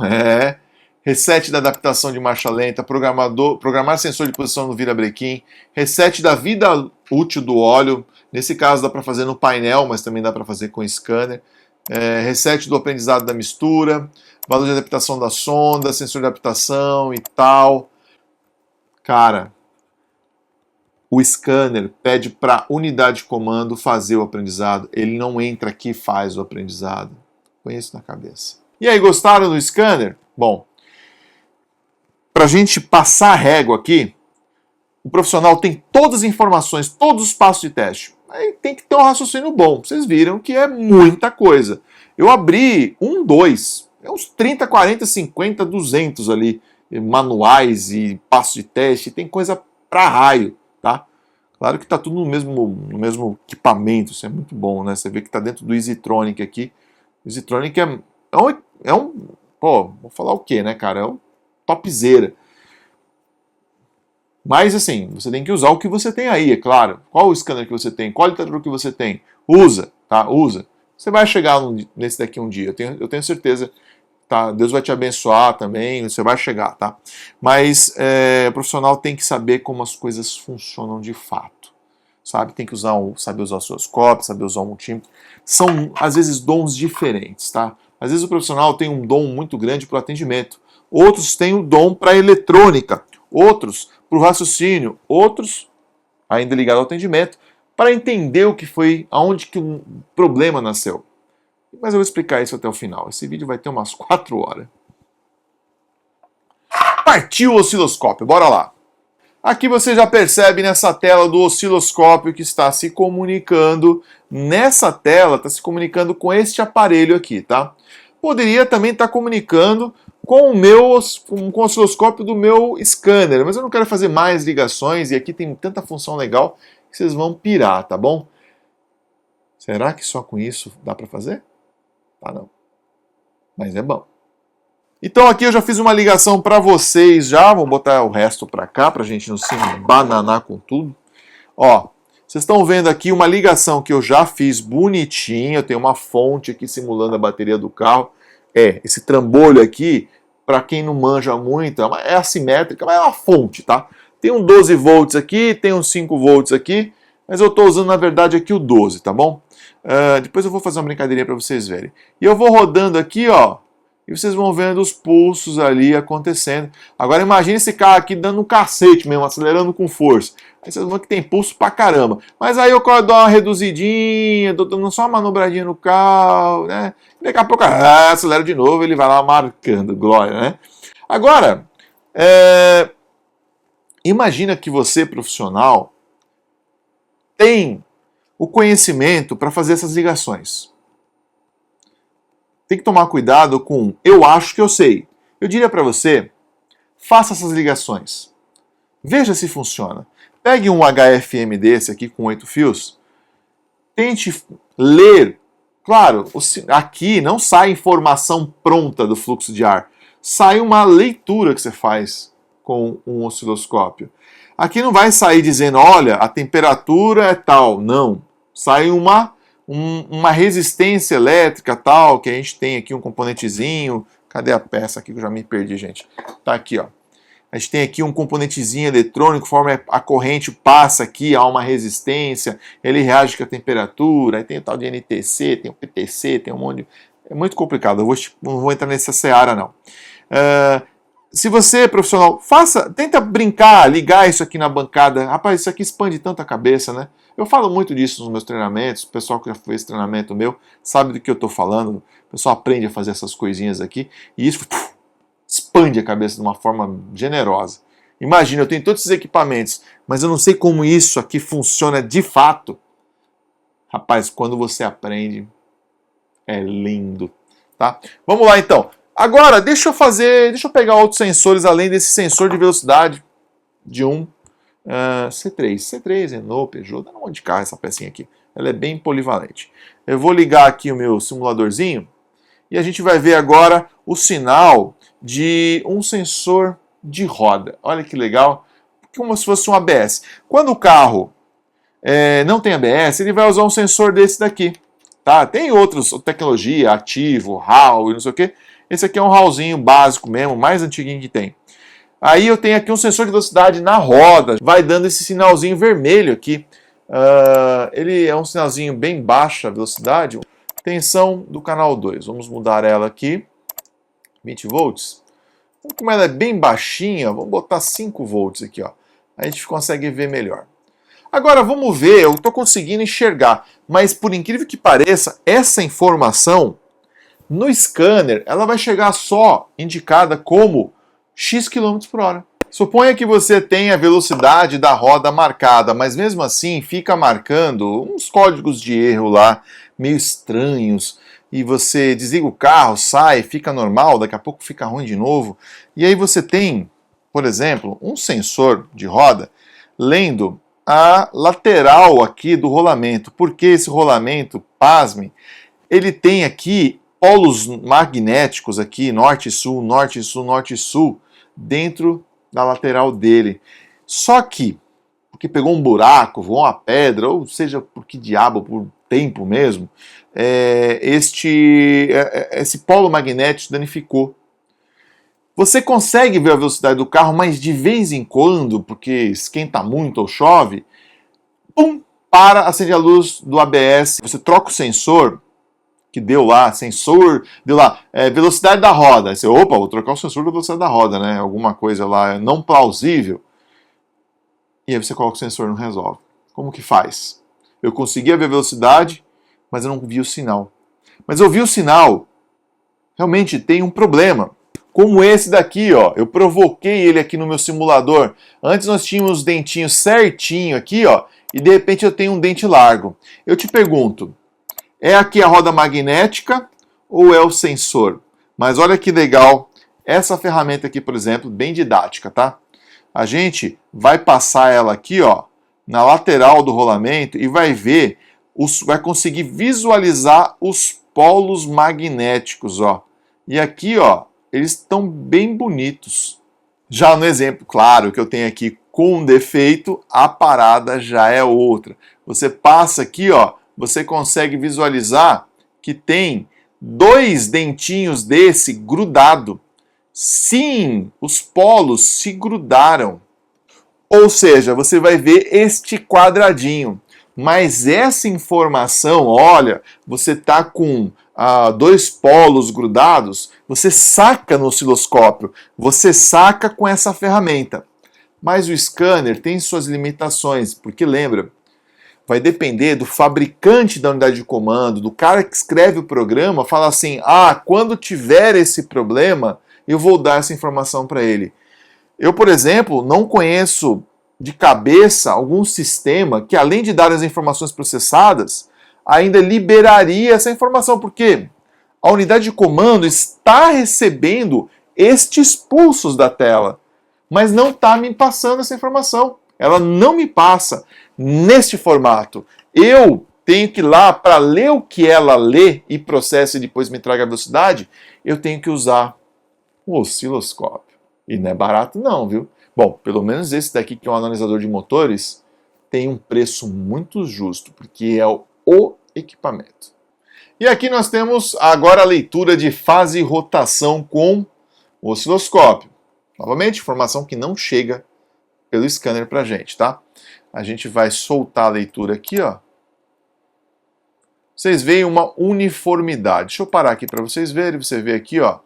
reset da adaptação de marcha lenta, programar sensor de posição no virabrequim, reset da vida útil do óleo, nesse caso dá para fazer no painel, mas também dá para fazer com scanner, reset do aprendizado da mistura, valor de adaptação da sonda, sensor de adaptação e tal. Cara, o scanner pede para a unidade de comando fazer o aprendizado. Ele não entra aqui e faz o aprendizado. Põe isso na cabeça. E aí, gostaram do scanner? Bom, para a gente passar a régua aqui, o profissional tem todas as informações, todos os passos de teste. Aí tem que ter um raciocínio bom. Vocês viram que é muita coisa. Eu abri dois, uns 30, 40, 50, 200 ali, manuais e passos de teste. Tem coisa para raio, tá? Claro que está tudo no mesmo equipamento, isso é muito bom, né? Você vê que está dentro do EasyTronic aqui. O EasyTronic pô, vou falar o quê, né, cara? É um topzera. Mas assim, você tem que usar o que você tem aí, é claro. Qual o scanner que você tem? Qual o literatura que você tem? Usa, tá? Usa. Você vai chegar nesse daqui um dia, eu tenho certeza. Tá? Deus vai te abençoar também, você vai chegar, tá? Mas o profissional tem que saber como as coisas funcionam de fato, sabe? Tem que saber usar o osciloscópio, saber usar o multímetro. São, às vezes, dons diferentes, tá? Às vezes o profissional tem um dom muito grande para o atendimento, outros têm um dom para a eletrônica, outros para o raciocínio, outros, ainda ligado ao atendimento, para entender o que foi, aonde que o problema nasceu. Mas eu vou explicar isso até o final. Esse vídeo vai ter umas 4 horas. Partiu o osciloscópio, bora lá. Aqui você já percebe nessa tela do osciloscópio que está se comunicando. Nessa tela está se comunicando com este aparelho aqui, tá? Poderia também estar comunicando com o osciloscópio do meu scanner, mas eu não quero fazer mais ligações e aqui tem tanta função legal que vocês vão pirar, tá bom? Será que só com isso dá para fazer? Tá, não. Mas é bom. Então aqui eu já fiz uma ligação para vocês já. Vou botar o resto para cá para a gente não se bananar com tudo. Ó, vocês estão vendo aqui uma ligação que eu já fiz bonitinha. Eu tenho uma fonte aqui simulando a bateria do carro. Esse trambolho aqui, para quem não manja muito, é assimétrica, mas é uma fonte, tá? Tem um 12 volts aqui, tem um 5 volts aqui, mas eu estou usando na verdade aqui o 12, tá bom? Depois eu vou fazer uma brincadeirinha para vocês verem. E eu vou rodando aqui, ó, e vocês vão vendo os pulsos ali acontecendo. Agora imagine esse carro aqui dando um cacete mesmo, acelerando com força. Aí vocês vão ver que tem pulso pra caramba. Mas aí eu dou uma reduzidinha, dou dando só uma manobradinha no carro, né? E daqui a pouco acelera de novo, ele vai lá marcando, glória, né? Agora, imagina que você, profissional, tem o conhecimento para fazer essas ligações. Tem que tomar cuidado com eu acho que eu sei. Eu diria para você, faça essas ligações. Veja se funciona. Pegue um HFM desse aqui com 8 fios. Tente ler. Claro, aqui não sai informação pronta do fluxo de ar. Sai uma leitura que você faz com um osciloscópio. Aqui não vai sair dizendo, olha, a temperatura é tal. Não. Sai uma resistência elétrica tal, que a gente tem aqui um componentezinho. Cadê a peça aqui que eu já me perdi, gente? Tá aqui, ó. A gente tem aqui um componentezinho eletrônico, conforme a corrente passa aqui, há uma resistência, ele reage com a temperatura, aí tem o tal de NTC, tem o PTC, tem um monte de... É muito complicado, não vou entrar nessa seara, não. Se você é profissional, tenta brincar, ligar isso aqui na bancada. Rapaz, isso aqui expande tanto a cabeça, né? Eu falo muito disso nos meus treinamentos, o pessoal que já fez treinamento meu sabe do que eu estou falando, o pessoal aprende a fazer essas coisinhas aqui, e isso expande a cabeça de uma forma generosa. Imagina, eu tenho todos esses equipamentos, mas eu não sei como isso aqui funciona de fato. Rapaz, quando você aprende, é lindo, tá? Vamos lá então. Agora, deixa eu pegar outros sensores além desse sensor de velocidade de C3. C3, Renault, Peugeot, dá um monte de carro essa pecinha aqui. Ela é bem polivalente. Eu vou ligar aqui o meu simuladorzinho e a gente vai ver agora o sinal de um sensor de roda. Olha que legal, como se fosse um ABS. Quando o carro não tem ABS, ele vai usar um sensor desse daqui. Tá? Tem outros, tecnologia, ativo, HAL e não sei o que. Esse aqui é um HALzinho básico mesmo, mais antiguinho que tem. Aí eu tenho aqui um sensor de velocidade na roda, vai dando esse sinalzinho vermelho aqui. Ele é um sinalzinho bem baixa velocidade. Tensão do canal 2, vamos mudar ela aqui, 20 volts. Como ela é bem baixinha, vamos botar 5 volts aqui, ó. A gente consegue ver melhor. Agora vamos ver, eu estou conseguindo enxergar, mas por incrível que pareça, essa informação no scanner, ela vai chegar só indicada como X km por hora. Suponha que você tenha a velocidade da roda marcada, mas mesmo assim fica marcando uns códigos de erro lá, meio estranhos, e você desliga o carro, sai, fica normal, daqui a pouco fica ruim de novo. E aí você tem, por exemplo, um sensor de roda lendo a lateral aqui do rolamento. Porque esse rolamento, pasme, ele tem aqui polos magnéticos aqui, norte e sul, norte e sul, norte e sul, dentro da lateral dele. Só que, porque pegou um buraco, voou uma pedra, ou seja, por que diabo, por tempo mesmo, esse polo magnético danificou. Você consegue ver a velocidade do carro, mas de vez em quando, porque esquenta muito ou chove, pum, acende a luz do ABS, você troca o sensor, que deu lá, velocidade da roda. Aí você, opa, vou trocar o sensor da velocidade da roda, né? Alguma coisa lá não plausível. E aí você coloca o sensor e não resolve. Como que faz? Eu conseguia ver a velocidade, mas eu não vi o sinal. Mas eu vi o sinal. Realmente tem um problema. Como esse daqui, ó. Eu provoquei ele aqui no meu simulador. Antes nós tínhamos os dentinhos certinho aqui, ó. E de repente eu tenho um dente largo. Eu te pergunto, é aqui a roda magnética ou é o sensor? Mas olha que legal, essa ferramenta aqui, por exemplo, bem didática, tá? A gente vai passar ela aqui, ó, na lateral do rolamento e vai ver, vai conseguir visualizar os polos magnéticos, ó. E aqui, ó, eles estão bem bonitos. Já no exemplo, claro, que eu tenho aqui com defeito, a parada já é outra. Você passa aqui, ó, você consegue visualizar que tem 2 dentinhos desse grudado. Sim, os polos se grudaram. Ou seja, você vai ver este quadradinho. Mas essa informação, olha, você está com 2 polos grudados, você saca no osciloscópio, você saca com essa ferramenta. Mas o scanner tem suas limitações, porque lembra, vai depender do fabricante da unidade de comando, do cara que escreve o programa, fala assim, quando tiver esse problema, eu vou dar essa informação para ele. Eu, por exemplo, não conheço de cabeça algum sistema que, além de dar as informações processadas, ainda liberaria essa informação, porque a unidade de comando está recebendo estes pulsos da tela, mas não está me passando essa informação. Ela não me passa neste formato. Eu tenho que ir lá para ler o que ela lê e processa e depois me traga a velocidade, eu tenho que usar o osciloscópio. E não é barato não, viu? Bom, pelo menos esse daqui, que é um analisador de motores, tem um preço muito justo, porque é o equipamento. E aqui nós temos agora a leitura de fase e rotação com o osciloscópio. Novamente, informação que não chega pelo scanner pra gente, tá? A gente vai soltar a leitura aqui, ó. Vocês veem uma uniformidade. Deixa eu parar aqui para vocês verem. Você vê aqui, ó.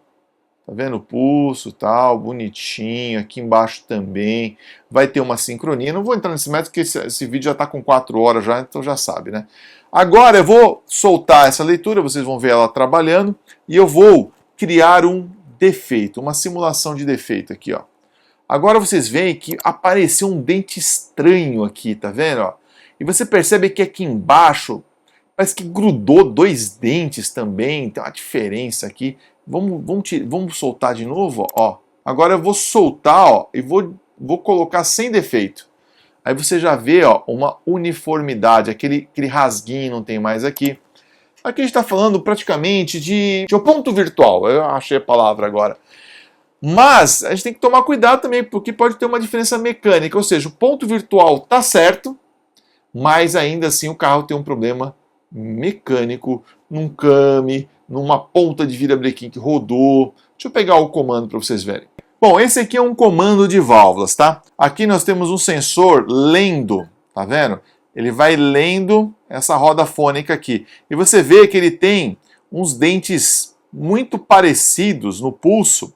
Tá vendo o pulso, tal, bonitinho. Aqui embaixo também. Vai ter uma sincronia. Não vou entrar nesse método, porque esse vídeo já está com 4 horas já, então já sabe, né? Agora eu vou soltar essa leitura, vocês vão ver ela trabalhando, e eu vou criar um defeito, uma simulação de defeito aqui, ó. Agora vocês veem que apareceu um dente estranho aqui, tá vendo? Ó? E você percebe que aqui embaixo parece que grudou 2 dentes também, tem uma diferença aqui. Vamos soltar de novo, ó. Agora eu vou soltar, ó, e vou colocar sem defeito. Aí você já vê, ó, uma uniformidade, aquele rasguinho não tem mais aqui. Aqui a gente está falando praticamente de um ponto virtual, eu achei a palavra agora. Mas a gente tem que tomar cuidado também, porque pode ter uma diferença mecânica, ou seja, o ponto virtual está certo, mas ainda assim o carro tem um problema mecânico, num came, numa ponta de virabrequim que rodou. Deixa eu pegar o comando para vocês verem. Bom, esse aqui é um comando de válvulas, tá? Aqui nós temos um sensor lendo, tá vendo? Ele vai lendo essa roda fônica aqui. E você vê que ele tem uns dentes muito parecidos no pulso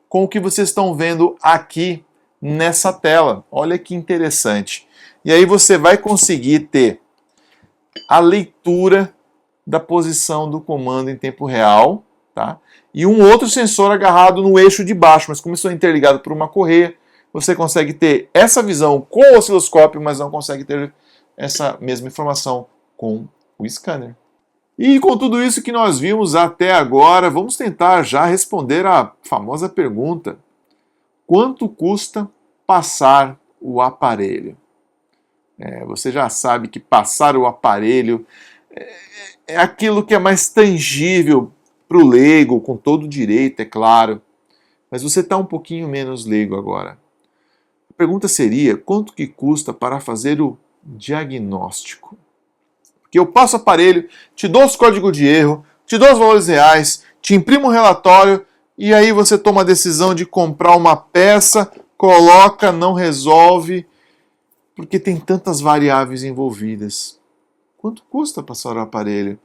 com o que vocês estão vendo aqui nessa tela. Olha que interessante. E aí você vai conseguir ter a leitura da posição do comando em tempo real, tá? E um outro sensor agarrado no eixo de baixo, mas como isso é interligado por uma correia, você consegue ter essa visão com o osciloscópio, mas não consegue ter essa mesma informação com o scanner. E com tudo isso que nós vimos até agora, vamos tentar já responder a famosa pergunta: quanto custa passar o aparelho? Você já sabe que passar o aparelho é aquilo que é mais tangível para o leigo, com todo direito, é claro. Mas você está um pouquinho menos leigo agora. A pergunta seria: quanto que custa para fazer o diagnóstico? Que eu passo o aparelho, te dou os códigos de erro, te dou os valores reais, te imprimo um relatório e aí você toma a decisão de comprar uma peça, coloca, não resolve, porque tem tantas variáveis envolvidas. Quanto custa passar o aparelho?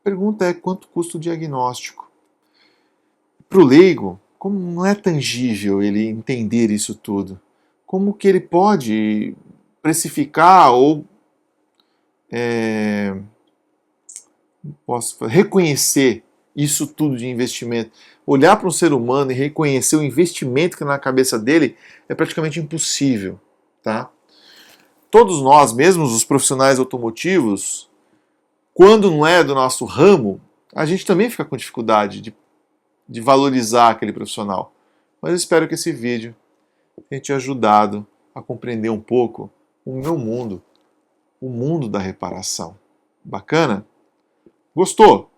A pergunta é: quanto custa o diagnóstico? Para o leigo, como não é tangível ele entender isso tudo, como que ele pode precificar ou reconhecer isso tudo de investimento? Olhar para um ser humano e reconhecer o investimento que na cabeça dele é praticamente impossível, tá? Todos nós, mesmo os profissionais automotivos, quando não é do nosso ramo, a gente também fica com dificuldade de valorizar aquele profissional. Mas eu espero que esse vídeo tenha te ajudado a compreender um pouco o meu mundo, o mundo da reparação. Bacana? Gostou?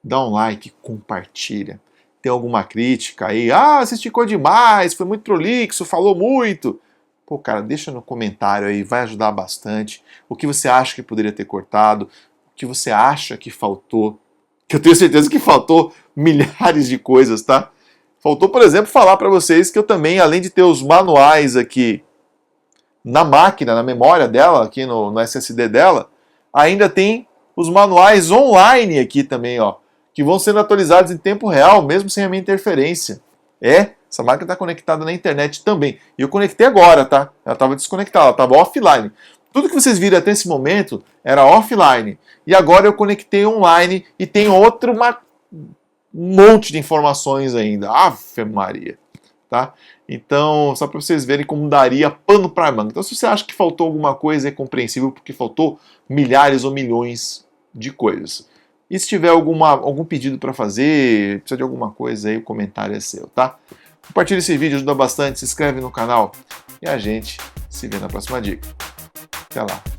Dá um like, compartilha. Tem alguma crítica aí? Ah, você esticou demais, foi muito prolixo, falou muito. Pô, cara, deixa no comentário aí, vai ajudar bastante. O que você acha que poderia ter cortado? O que você acha que faltou? Que eu tenho certeza que faltou milhares de coisas, tá? Faltou, por exemplo, falar para vocês que eu também, além de ter os manuais aqui na máquina, na memória dela, aqui no SSD dela, ainda tem os manuais online aqui também, ó, que vão sendo atualizados em tempo real, mesmo sem a minha interferência. Essa máquina está conectada na internet também. E eu conectei agora, tá? Ela estava desconectada, ela estava offline. Tudo que vocês viram até esse momento era offline. E agora eu conectei online e tem um monte de informações ainda. Ave Maria. Tá? Então, só para vocês verem como daria pano para manga. Então, se você acha que faltou alguma coisa, é compreensível, porque faltou milhares ou milhões de coisas. E se tiver algum pedido para fazer, precisa de alguma coisa aí, o comentário é seu, tá? Compartilhe esse vídeo, ajuda bastante, se inscreve no canal e a gente se vê na próxima dica. Até lá!